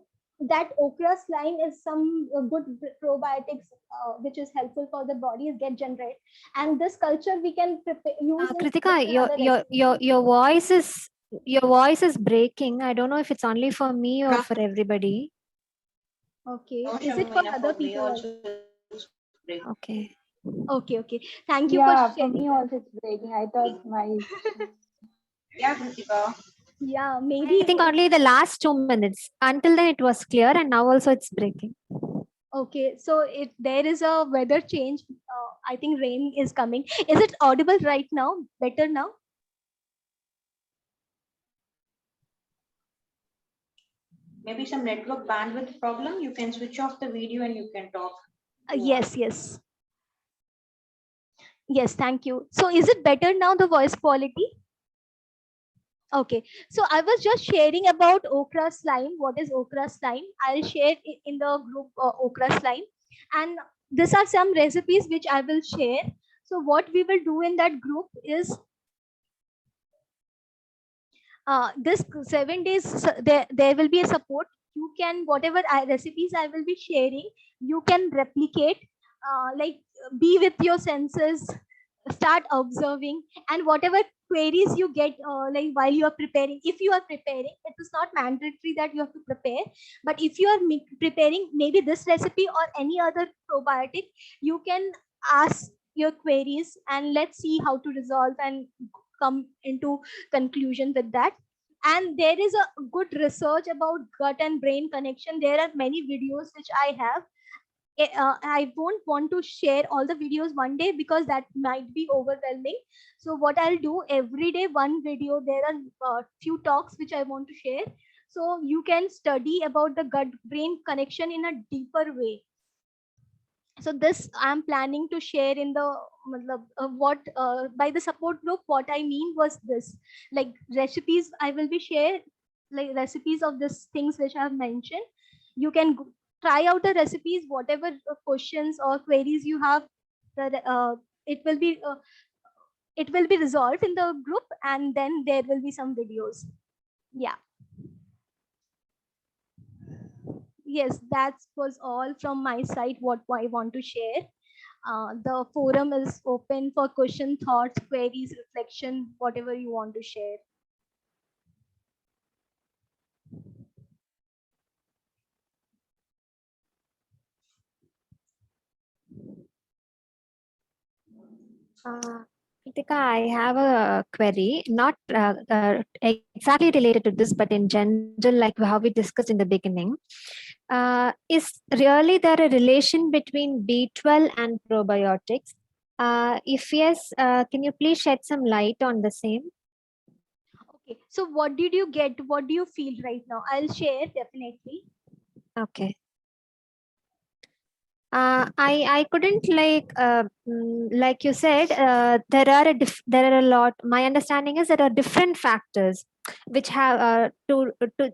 Speaker 1: that okra slime is some good probiotics which is helpful for the body get generated. And this culture we can use in
Speaker 3: Kritika,
Speaker 1: different other recipes.
Speaker 3: your voice is breaking. I don't know if it's only for me or for everybody.
Speaker 1: Okay,
Speaker 5: No,
Speaker 1: is it for
Speaker 5: Shamina,
Speaker 1: other
Speaker 5: for me
Speaker 1: people?
Speaker 5: also it's breaking.
Speaker 3: Okay.
Speaker 1: Okay. Thank you
Speaker 6: Yeah,
Speaker 1: for
Speaker 6: for me
Speaker 1: sharing.
Speaker 6: also it's breaking. I thought my
Speaker 5: Yeah, Kritika.
Speaker 1: Yeah,
Speaker 3: I
Speaker 1: maybe.
Speaker 3: think only the last 2 minutes. Until then, it was clear, and now also it's breaking.
Speaker 1: Okay, so there is a weather change. I think rain is coming. Is it audible right now? Better now?
Speaker 5: Maybe some network bandwidth problem. You can switch off the video and you can talk.
Speaker 1: Yes. Yes, thank you. So is it better now, the voice quality? Okay, so I was just sharing about okra slime. What is okra slime? I'll share it in the group okra slime. And these are some recipes which I will share. So what we will do in that group is this 7 days there will be a support. You can whatever recipes I will be sharing, you can replicate, like be with your senses, start observing, and whatever queries you get like while you are preparing, if you are preparing, it is not mandatory that you have to prepare, but if you are preparing maybe this recipe or any other probiotic, you can ask your queries and let's see how to resolve and come into conclusion with that. And there is a good research about gut and brain connection. There are many videos which I have. I won't want to share all the videos one day because that might be overwhelming. So what I'll do every day, one video, there are few talks which I want to share. So you can study about the gut brain connection in a deeper way. So this I'm planning to share in the what by the support group. What I mean was this, like recipes I will be share, like recipes of these things which I have mentioned. You can try out the recipes, whatever questions or queries you have, that it will be resolved in the group, and then there will be some videos. Yeah. Yes, that was all from my side, what I want to share. The forum is open for question, thoughts, queries, reflection, whatever you want to share.
Speaker 3: Kritika, I have a query, not exactly related to this, but in general, like how we discussed in the beginning. Is really there a relation between B12 and probiotics? If yes, can you please shed some light on the same?
Speaker 1: Okay, so what did you get? What do you feel right now? I'll share definitely.
Speaker 3: Okay. I couldn't like you said, there are a lot. My understanding is there are different factors which have to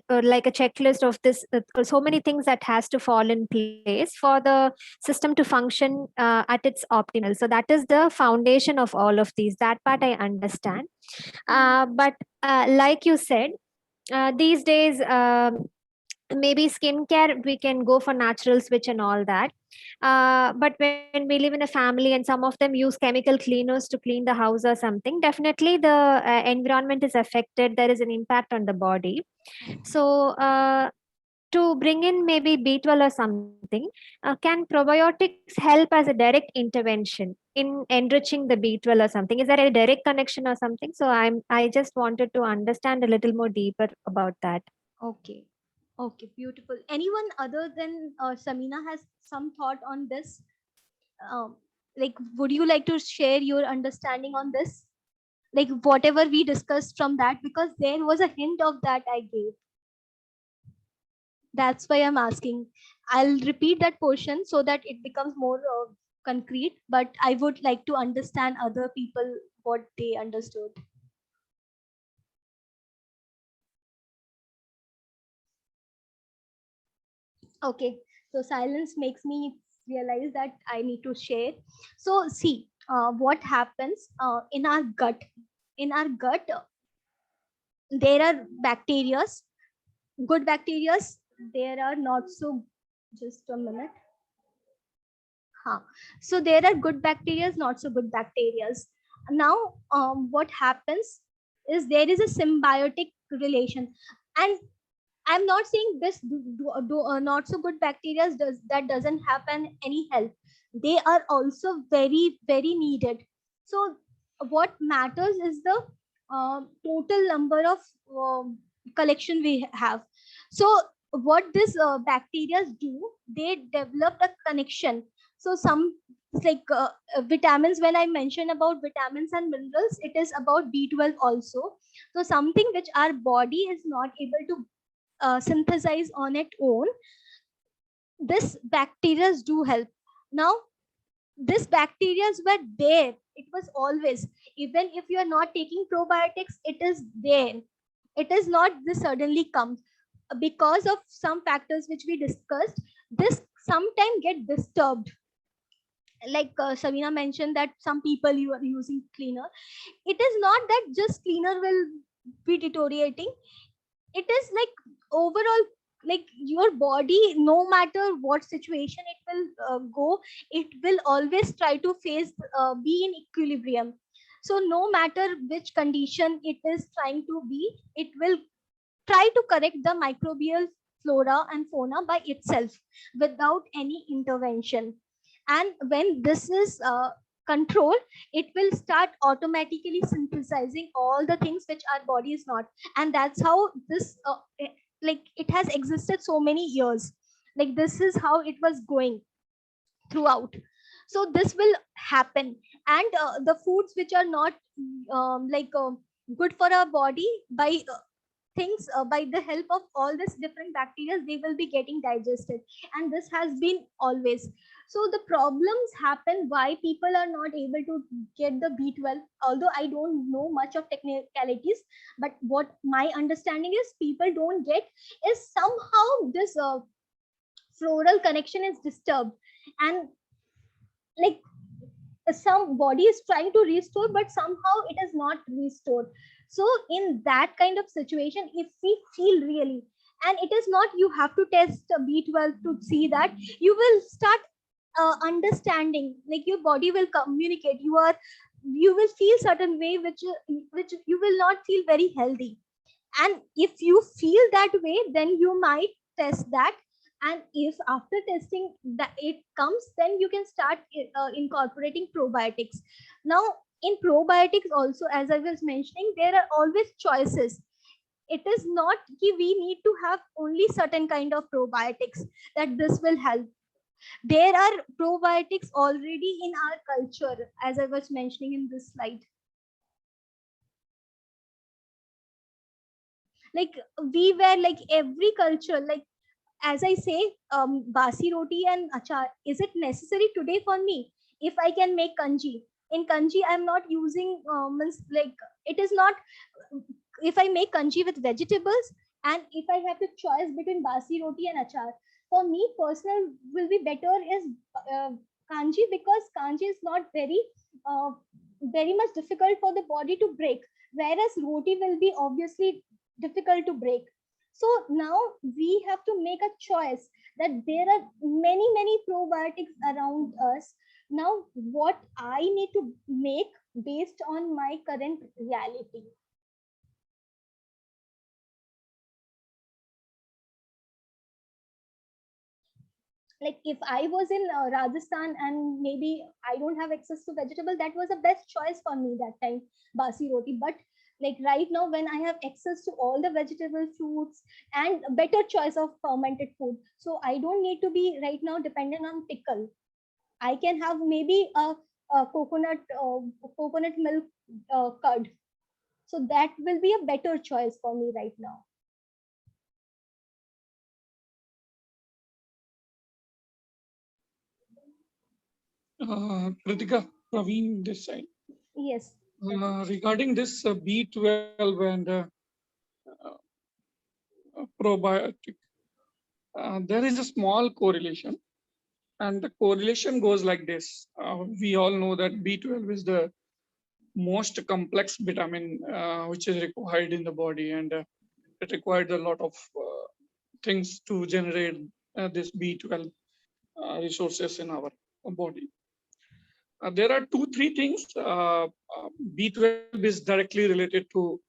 Speaker 3: like a checklist of this, so many things that has to fall in place for the system to function at its optimal. So that is the foundation of all of these. That part I understand. But like you said, these days, maybe skincare, we can go for natural switch and all that. But when we live in a family and some of them use chemical cleaners to clean the house or something, definitely the environment is affected. There is an impact on the body. So to bring in maybe B12 or something, can probiotics help as a direct intervention in enriching the B12 or something? Is there a direct connection or something? So I just wanted to understand a little more deeper about that.
Speaker 1: Okay. Okay, beautiful. Anyone other than Samina has some thought on this? Um, like, would you like to share your understanding on this? Like, whatever we discussed from that, because there was a hint of that I gave. That's why I'm asking. I'll repeat that portion so that it becomes more concrete, but I would like to understand other people what they understood. Okay, so silence makes me realize that I need to share. So see, what happens in our gut. In our gut, there are bacteria, good bacteria. There are not so. Just a minute. Huh. So there are good bacteria, not so good bacteria. Now, what happens is there is a symbiotic relation, and I'm not saying this not so good bacteria doesn't have any help. They are also very needed. So what matters is the total number of collection we have. So what this bacteria do, they develop a connection. So some like vitamins, when I mention about vitamins and minerals, it is about B12 also. So something which our body is not able to synthesize on its own, this bacteria do help. Now this bacteria were there, it was always, even if you are not taking probiotics, it is there. It is not this suddenly comes because of some factors which we discussed. This sometimes get disturbed, like Savina mentioned that some people you are using cleaner. It is not that just cleaner will be deteriorating. It is like overall, like your body, no matter what situation it will go, it will always try to face be in equilibrium. So no matter which condition it is trying to be, it will try to correct the microbial flora and fauna by itself without any intervention. And when this is controlled, it will start automatically synthesizing all the things which our body is not. And that's how this like it has existed so many years. Like this is how it was going throughout. So this will happen. And the foods which are not good for our body, by things by the help of all these different bacteria, they will be getting digested. And this has been always. So the problems happen why people are not able to get the B12, although I don't know much of technicalities, but what my understanding is, people don't get is somehow this floral connection is disturbed. And like some body is trying to restore, but somehow it is not restored. So in that kind of situation, if we feel really, and it is not you have to test B12 to see that, you will start understanding, like your body will communicate, you will feel certain way which you will not feel very healthy. And if you feel that way, then you might test that. And if after testing that it comes, then you can start incorporating probiotics. Now in probiotics also, as I was mentioning, there are always choices. It is not ki we need to have only certain kind of probiotics that this will help. There are probiotics already in our culture, as I was mentioning in this slide. Like we were like every culture, like as I say, basi roti and achar, is it necessary today for me? If I can make kanji, in kanji I'm not using like it is not. If I make kanji with vegetables, and if I have to choice between basi roti and achar, for me personal will be better is uh, kanji, because kanji is not uh, very much difficult for the body to break, whereas roti will be obviously difficult to break. So now we have to make a choice, that there are many probiotics around us. Now what I need to make based on my current reality. Like if I was in Rajasthan and maybe I don't have access to vegetable, that was the best choice for me that time, basi roti. But Like right now, when I have access to all the vegetable fruits and a better choice of fermented food, so I don't need to be right now dependent on pickle. I can have maybe a coconut milk curd. So that will be a better choice for me right now.
Speaker 7: Kritika, Praveen this side.
Speaker 1: Yes.
Speaker 7: Regarding this B12 and probiotic, there is a small correlation, and the correlation goes like this. We all know that B12 is the most complex vitamin which is required in the body, and it required a lot of things to generate this B12 resources in our body. There are 2-3 things. B12 is directly related to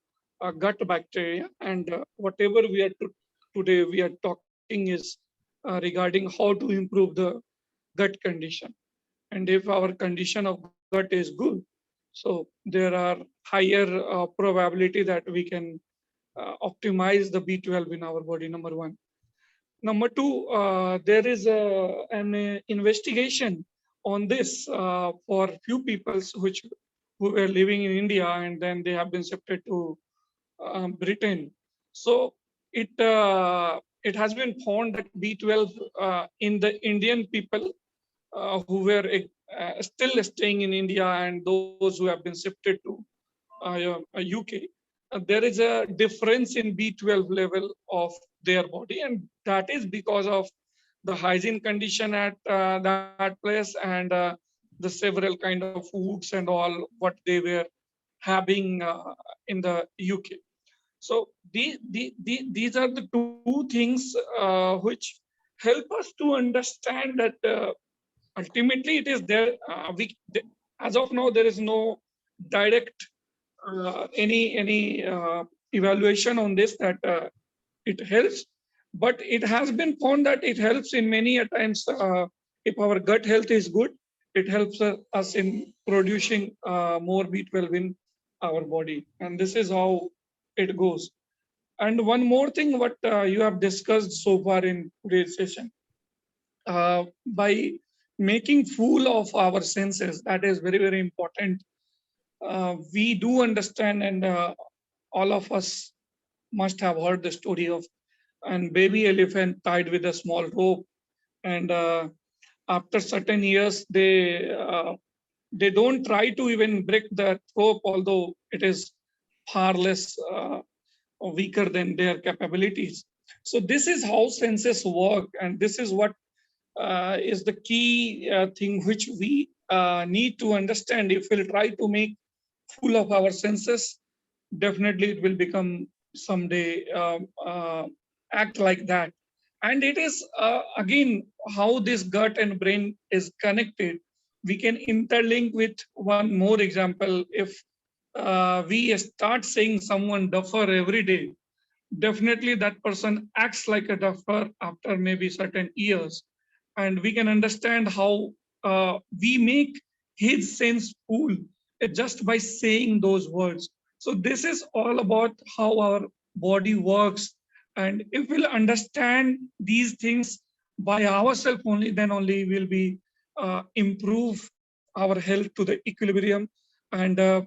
Speaker 7: gut bacteria, and whatever we are today we are talking is regarding how to improve the gut condition. And if our condition of gut is good, so there are higher probability that we can optimize the B12 in our body. Number one. Number two, there is an investigation on this for few peoples who were living in India, and then they have been shifted to Britain. So it has been found that B12 in the Indian people who were still staying in India and those who have been shifted to UK, there is a difference in B12 level of their body, and that is because of the hygiene condition at that place, and the several kind of foods and all what they were having in the UK. So these are the two things which help us to understand that ultimately it is there. As of now, there is no direct any evaluation on this that it helps, but it has been found that it helps in many a times. If our gut health is good, it helps us in producing more B12 in our body, and this is how it goes. And one more thing, what you have discussed so far in today's session, by making fool of our senses, that is very important. We do understand, and all of us must have heard the story of an baby elephant tied with a small rope, and after certain years they don't try to even break that rope, although it is far less weaker than their capabilities. So this is how senses work, and this is what is the key thing which we need to understand. If we'll try to make full of our senses, definitely it will become someday act like that. And it is again how this gut and brain is connected. We can interlink with one more example. If we start saying someone duffer every day, definitely that person acts like a duffer after maybe certain years, and we can understand how we make his sense full just by saying those words. So this is all about how our body works, and if we'll understand these things by ourselves only, then only will be improve our health to the equilibrium. And uh,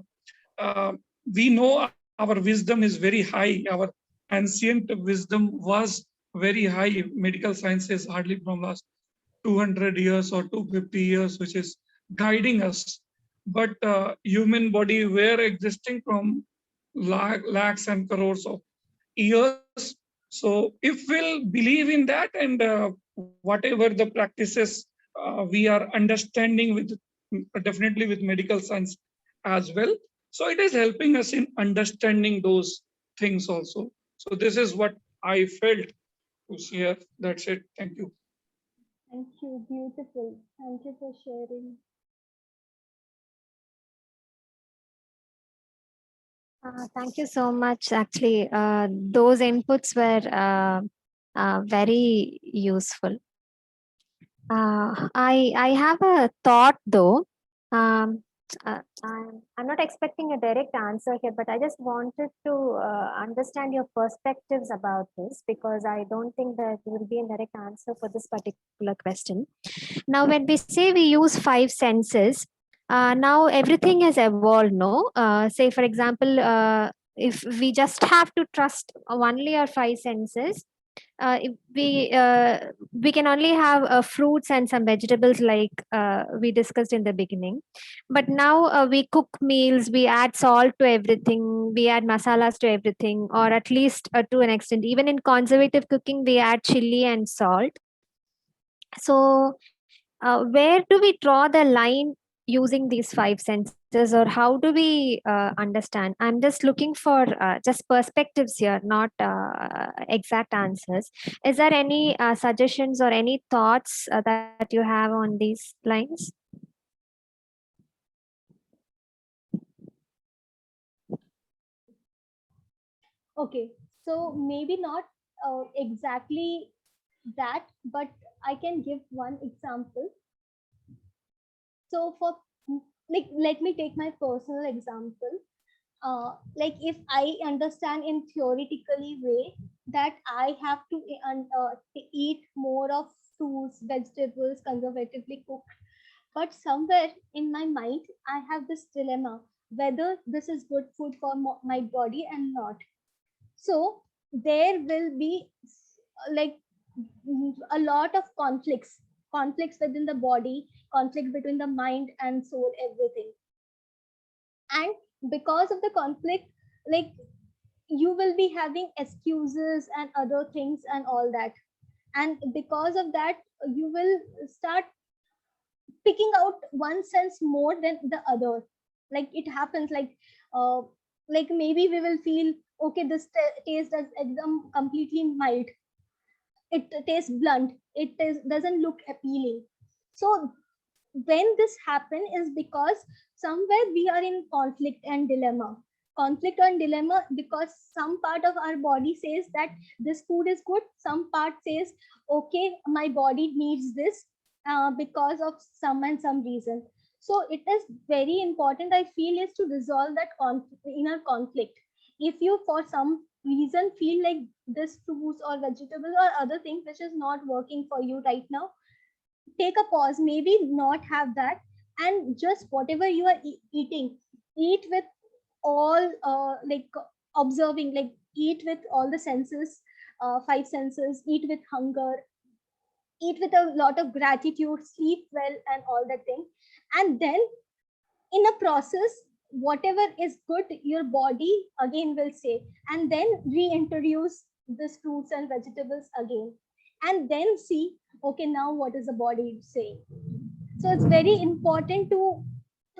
Speaker 7: we know our wisdom is very high. Our ancient wisdom was very high. Medical science is hardly from last 200 years or 250 years, which is guiding us. But human body were existing from lakhs and crores of years. So if we'll believe in that, and whatever the practices we are understanding with, definitely with medical science as well. So it is helping us in understanding those things also. So this is what I felt to share. That's it. Thank you.
Speaker 1: Thank you. Beautiful. Thank you for sharing.
Speaker 3: Thank you so much. Actually, those inputs were very useful. I have a thought though. I'm not expecting a direct answer here, but I just wanted to understand your perspectives about this, because I don't think that there will be a direct answer for this particular question. Now, when we say we use five senses, now everything has evolved, no? Say, for example, if we just have to trust only our five senses, if we can only have fruits and some vegetables, like we discussed in the beginning. But now we cook meals, we add salt to everything, we add masalas to everything, or at least to an extent, even in conservative cooking, we add chili and salt. So where do we draw the line using these five senses, or how do we understand? I'm just looking for just perspectives here, not exact answers. Is there any suggestions or any thoughts that you have on these lines?
Speaker 1: Okay, so maybe not exactly that, but I can give one example. So for like, let me take my personal example. Like if I understand in theoretically way that I have to eat more of fruits, vegetables, conservatively cooked, but somewhere in my mind I have this dilemma whether this is good food for my body and not. So there will be like a lot of conflicts within the body, conflict between the mind and soul, everything. And because of the conflict, like, you will be having excuses and other things and all that, and because of that you will start picking out one sense more than the other. Like it happens uh like maybe we will feel okay, this taste is completely mild, it tastes blunt, doesn't look appealing. So when this happen is because somewhere we are in conflict and dilemma, because some part of our body says that this food is good, some part says okay, my body needs this because of some and some reason. So it is very important, I feel, is to resolve that inner conflict. If you for some reason feel like this fruits or vegetables or other things which is not working for you right now, take a pause, maybe not have that, and just whatever you are eating, eat with all like observing, like eat with all the senses, five senses, eat with hunger, eat with a lot of gratitude, sleep well and all that thing. And then in a process, whatever is good, your body again will say, and then reintroduce these fruits and vegetables again, and then see okay, now what is the body saying. So it's very important to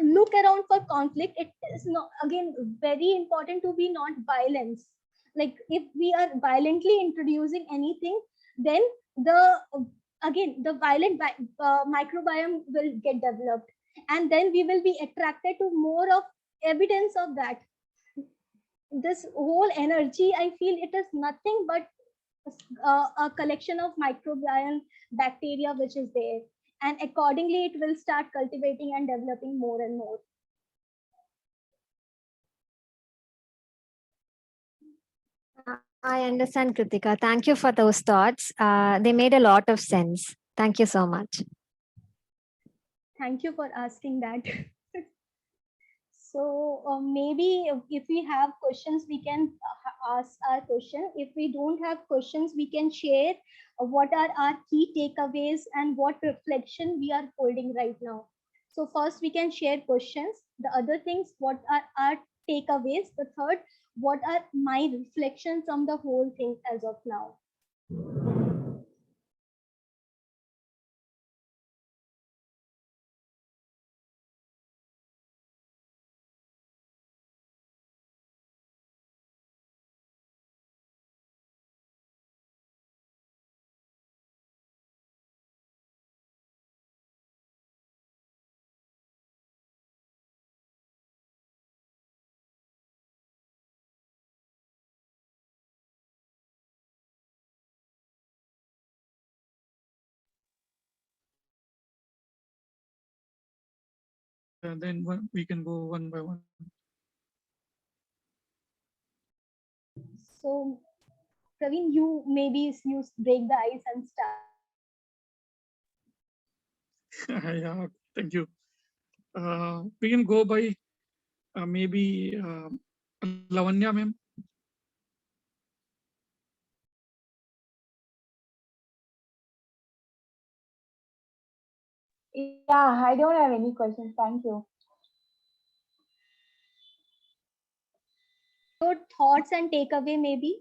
Speaker 1: look around for conflict. It is not, again, very important to be not violence. Like if we are violently introducing anything, then the again the microbiome will get developed, and then we will be attracted to more of evidence of that. This whole energy, I feel, it is nothing but a collection of microbiome bacteria which is there, and accordingly it will start cultivating and developing more and more.
Speaker 3: I understand, Kritika. Thank you for those thoughts. They made a lot of sense. Thank you so much.
Speaker 1: Thank you for asking that. So maybe if we have questions, we can ask our question. If we don't have questions, we can share what are our key takeaways and what reflection we are holding right now. So first we can share questions. The other things, what are our takeaways? The third, what are my reflections on the whole thing as of now?
Speaker 7: then we can go one by one.
Speaker 1: So, Praveen, you maybe you break the ice and start.
Speaker 7: Yeah, thank you. We can go by maybe Lavanya, ma'am.
Speaker 6: Yeah, I don't have any questions. Thank you.
Speaker 1: Your thoughts and takeaway, maybe.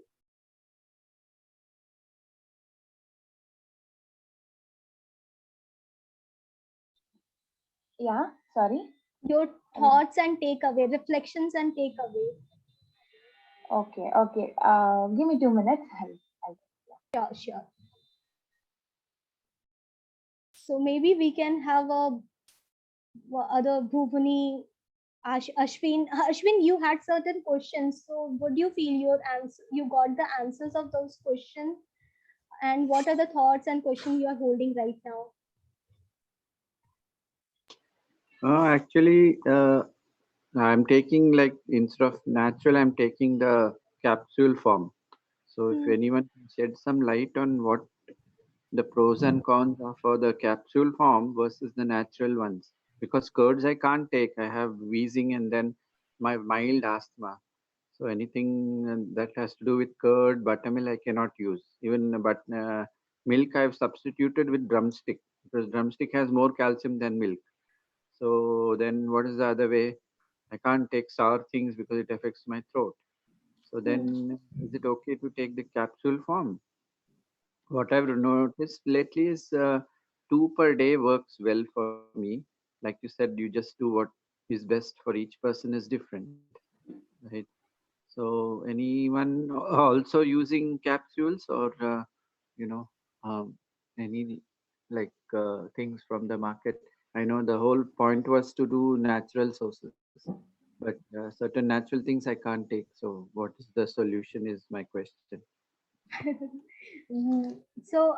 Speaker 6: Yeah, sorry.
Speaker 1: Your thoughts and takeaway, reflections and takeaway.
Speaker 6: Okay, okay. Give me 2 minutes.
Speaker 1: Sure, sure. So maybe we can have a other Bhuvani, Ashwin. Ashwin, you had certain questions. So would you feel your answer? You got the answers of those questions, and what are the thoughts and questions you are holding right now?
Speaker 4: Actually, I'm taking, like, instead of natural, I'm taking the capsule form. So if
Speaker 1: Hmm.
Speaker 4: anyone can shed some light on what the pros and cons are for the capsule form versus the natural ones. Because curds I can't take. I have wheezing and then my mild asthma. So anything that has to do with curd, buttermilk, I cannot use. Even milk I've substituted with drumstick because drumstick has more calcium than milk. So then what is the other way? I can't take sour things because it affects my throat. So
Speaker 1: Hmm.
Speaker 4: then is it okay to take the capsule form? What I've noticed lately is 2 per day works well for me. Like you said, you just do what is best for each person is different, right? So anyone also using capsules or you know um, any like things from the market? I know the whole point was to do natural sources, but certain natural things I can't take. So what is the solution? Is my question.
Speaker 1: So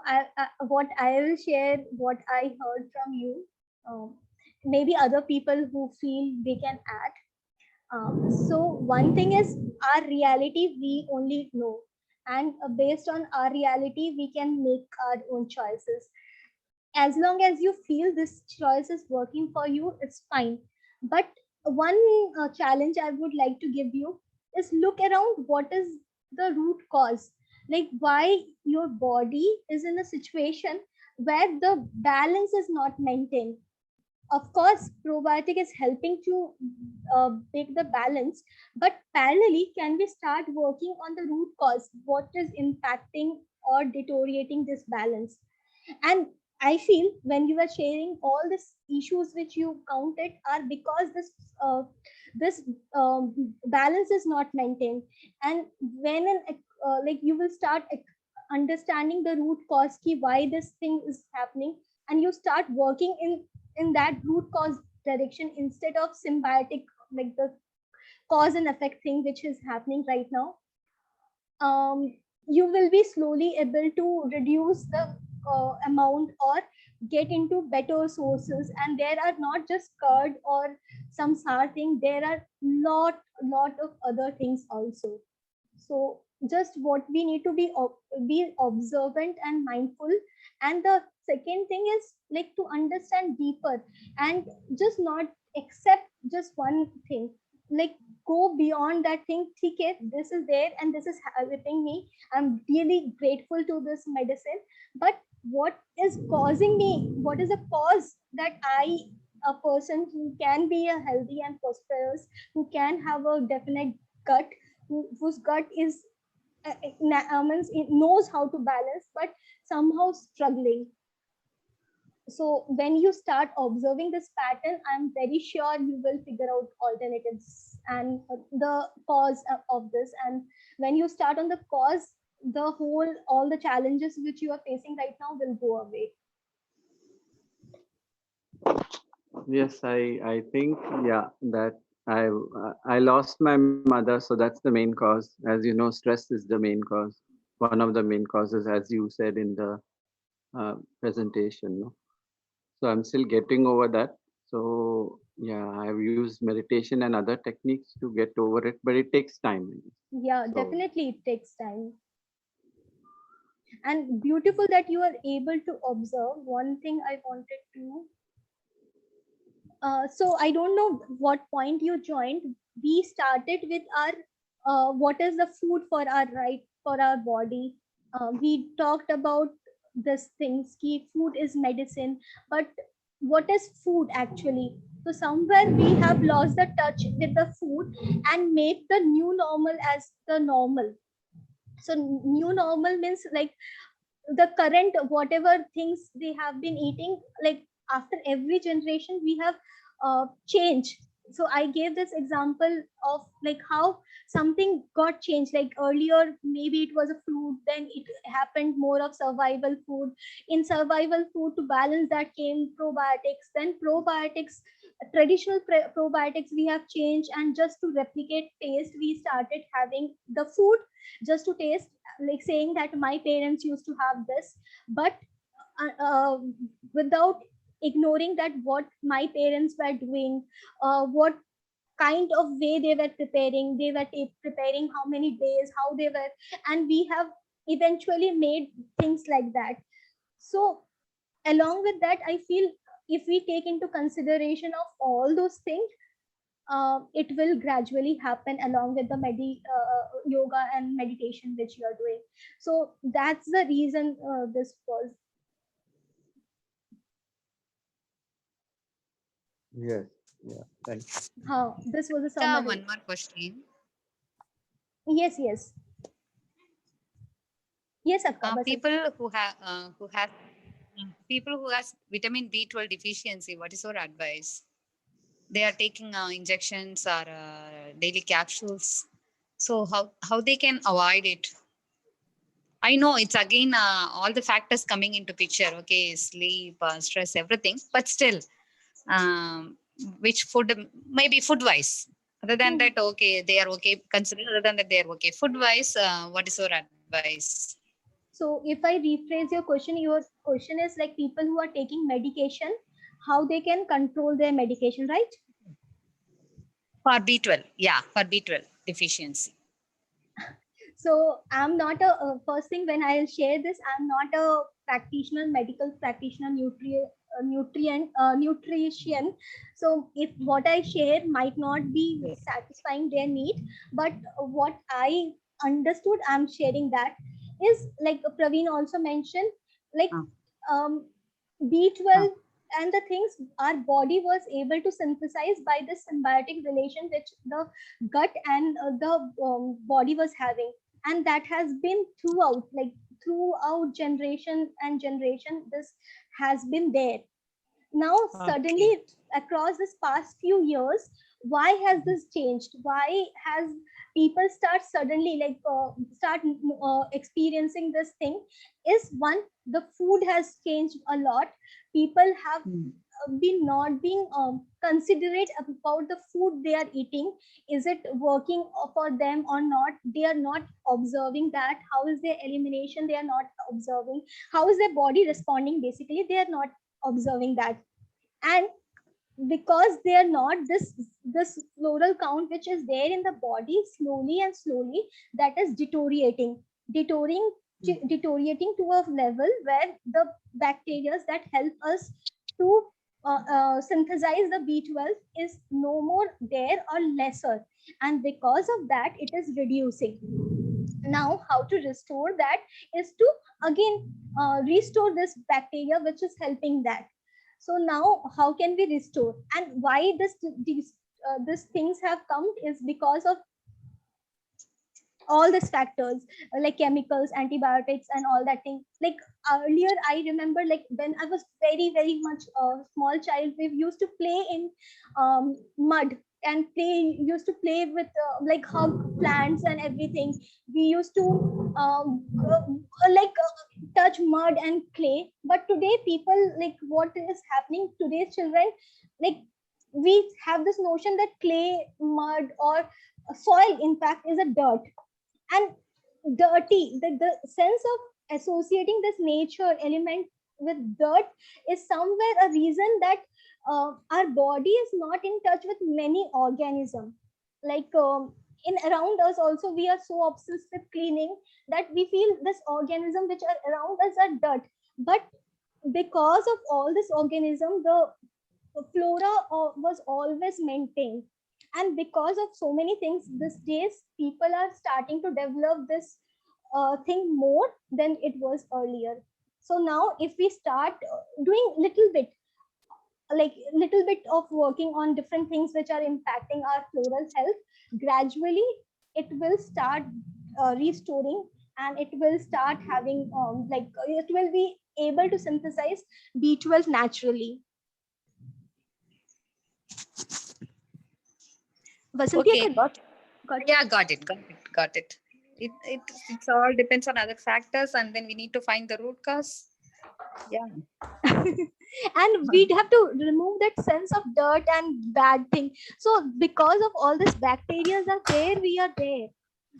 Speaker 1: what I will share, what I heard from you, um, maybe other people who feel they can add. So one thing is our reality we only know, and based on our reality we can make our own choices. As long as you feel this choice is working for you, it's fine. But one challenge I would like to give you is look around what is the root cause, like why your body is in a situation where the balance is not maintained. Of course probiotic is helping to make the balance, but parallelly can we start working on the root cause, what is impacting or deteriorating this balance. And I feel when you are sharing all these issues which you counted are because this balance is not maintained. And when like you will start understanding the root cause key why this thing is happening, and you start working in that root cause direction instead of symbiotic, like the cause and effect thing which is happening right now. You will be slowly able to reduce the amount or get into better sources. And there are not just curd or some sour thing, there are lot of other things also. So just what we need to be observant and mindful. And the second thing is like to understand deeper and just not accept just one thing, like go beyond that thing. Okay, this is there and this is helping me, I'm really grateful to this medicine, but what is causing me, what is the cause that I, a person who can be a healthy and prosperous, who can have a definite gut, whose gut is means it knows how to balance but somehow struggling. So when you start observing this pattern, I'm very sure you will figure out alternatives and the cause of this. And when you start on the cause, the whole all the challenges which you are facing right now will go away.
Speaker 4: Yes, I think, yeah, that I lost my mother, so that's the main cause. As you know, stress is the main cause, one of the main causes, as you said in the presentation. No? So I'm still getting over that. So Yeah, I've used meditation and other techniques to get over it, but it takes time.
Speaker 1: Yeah,
Speaker 4: So-
Speaker 1: definitely it takes time. And beautiful that you are able to observe. One thing I wanted to, so I don't know what point you joined. We started with our what is the food for our right for our body. We talked about this things. Ki food is medicine, but what is food actually? So somewhere we have lost the touch with the food and make the new normal as the normal. So new normal means like the current whatever things they have been eating, like after every generation we have changed. So I gave this example of like how something got changed, like earlier maybe it was a fruit, then it happened more of survival food. In survival food, to balance that came probiotics, then probiotics, traditional probiotics we have changed, and just to replicate taste we started having the food just to taste, like saying that my parents used to have this, but without ignoring that what my parents were doing, what kind of way they were preparing, they were preparing how many days, how they were, and we have eventually made things like that. So along with that, I feel if we take into consideration of all those things, it will gradually happen along with the yoga and meditation which you are doing. So that's the reason this was.
Speaker 4: Yes. Yeah. Thanks.
Speaker 1: How this was a
Speaker 2: Kritika,
Speaker 1: summary.
Speaker 2: one more question.
Speaker 1: Yes, yes, yes, Akka.
Speaker 2: People who has vitamin B12 deficiency, what is your advice? They are taking injections or daily capsules. So how they can avoid it? I know it's again all the factors coming into picture. Okay, sleep, stress, everything. But still, um, which food? Maybe food wise. Other than that, okay, they are okay. Considering other than that, they are okay. Food wise, what is your advice
Speaker 1: So if I rephrase your question is like people who are taking medication, how they can control their medication, right?
Speaker 2: for B12? Yeah, for B12 deficiency.
Speaker 1: So I'm not a first thing when I'll share this, I'm not a practitioner, medical practitioner, nutrition. So if what I share might not be satisfying their need, but what I understood, I'm sharing that is like Praveen also mentioned, like um, B12 and the things our body was able to synthesize by this symbiotic relation which the gut and the body was having, and that has been throughout, like throughout generation and generation, this has been there. Now suddenly across this past few years, why has this changed? Why has people start suddenly like start experiencing this thing? Is one, the food has changed a lot. People have been not being considerate about the food they are eating. Is it working for them or not? They are not observing that. How is their elimination? They are not observing. How is their body responding? Basically they are not observing that. And because they are not, this floral count which is there in the body slowly and slowly, that is deteriorating to a level where the bacteria that help us to synthesize the B12 is no more there or lesser, and because of that it is reducing. Now how to restore that is to again restore this bacteria which is helping that. So now how can we restore, and why these things have come is because of all these factors, like chemicals, antibiotics and all that thing. Like earlier I remember, like when I was very much a small child, we used to play in mud, and used to play with like hug plants and everything. We used to touch mud and clay. But today people, like what is happening, today's children, like we have this notion that clay, mud or soil in fact is a dirt and dirty. The sense of associating this nature element with dirt is somewhere a reason that our body is not in touch with many organisms. Like in around us also, we are so obsessed with cleaning that we feel this organism which are around us are dirt. But because of all this organism, the flora was always maintained. And because of so many things, these days people are starting to develop this thing more than it was earlier. So now if we start doing little bit of working on different things which are impacting our floral health, gradually it will start restoring, and it will start having it will be able to synthesize B12 naturally. Vasanti,
Speaker 2: Okay.
Speaker 1: I got
Speaker 2: Yeah, got it. It's all depends on other factors, and then we need to find the root cause. Yeah.
Speaker 1: and we'd have to remove that sense of dirt and bad thing. So because of all this bacteria are there, we are there.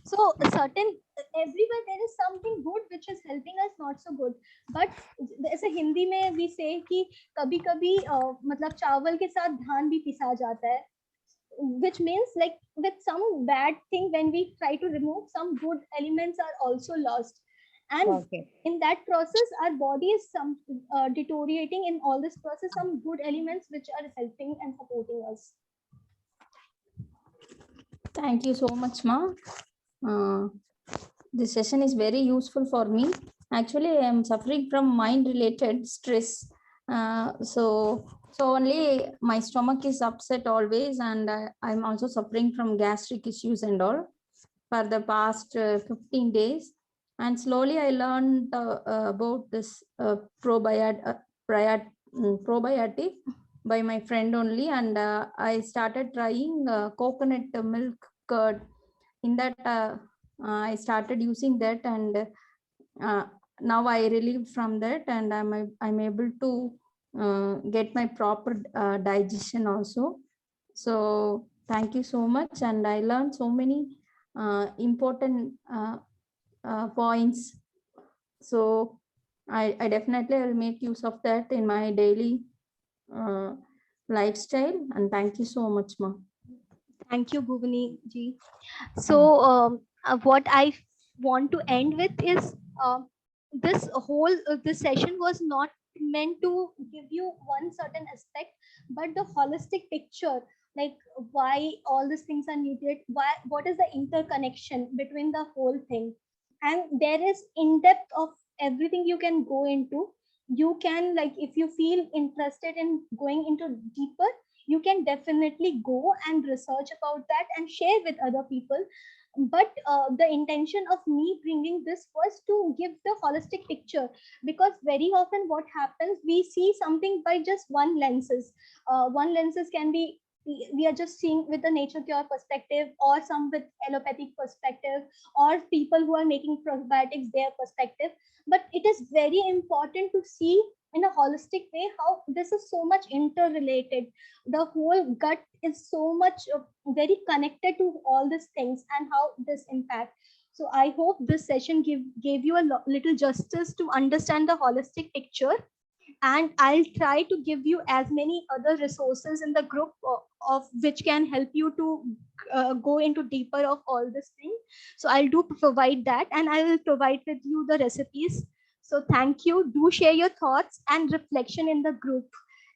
Speaker 1: So certain everywhere there is something good which is helping us, not so good. But ऐसे हिंदी में we say कि कभी कभी मतलब चावल के साथ धान भी पिसा जाता है, which means like with some bad thing, when we try to remove, some good elements are also lost. And
Speaker 2: Okay.
Speaker 1: in that process, our body is some deteriorating. In all this process, some good elements which are helping and supporting us.
Speaker 8: Thank you so much, Ma. This session is very useful for me. Actually, I am suffering from mind-related stress. So only my stomach is upset always, and I'm also suffering from gastric issues and all for the past 15 days. And slowly I learned about this probiotic by my friend only, and I started trying coconut milk curd. In that I started using that, and now I relieved from that, and I'm able to get my proper digestion also. So thank you so much, and I learned so many important points. So I definitely will make use of that in my daily lifestyle, and thank you so much, Ma.
Speaker 1: Thank you, Bhuvani ji. So what I want to end with is this session was not meant to give you one certain aspect, but the holistic picture, like why all these things are needed, what is the interconnection between the whole thing. And there is in depth of everything you can go into. You can, like, if you feel interested in going into deeper, you can definitely go and research about that and share with other people. But the intention of me bringing this was to give the holistic picture, because very often what happens, we see something by just one lenses. One lenses can be, we are just seeing with the nature cure perspective, or some with allopathic perspective, or people who are making probiotics their perspective. But it is very important to see in a holistic way how this is so much interrelated. The whole gut is so much very connected to all these things, and how this impact. So I hope this session gave you a little justice to understand the holistic picture. And I'll try to give you as many other resources in the group of which can help you to go into deeper of all this thing. So I'll do provide that, and I will provide with you the recipes. So thank you. Do share your thoughts and reflection in the group.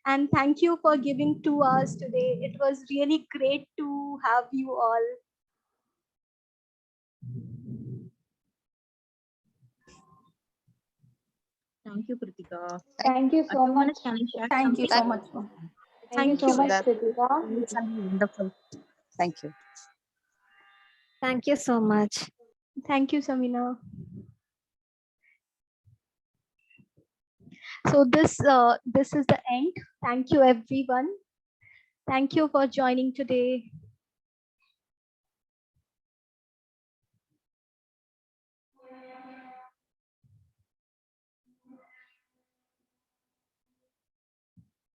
Speaker 1: And thank you for giving 2 hours today. It was really great to have you all.
Speaker 5: Thank you, Kritika.
Speaker 6: Thank you so much.
Speaker 5: Can I share
Speaker 8: Thank you so
Speaker 5: something?
Speaker 8: much, Ma.
Speaker 6: Thank you so much,
Speaker 2: That-
Speaker 6: Kritika.
Speaker 2: It's wonderful. Thank you.
Speaker 3: Thank you so much.
Speaker 1: Thank you, Samina. So this is the end. Thank you, everyone. Thank you for joining today.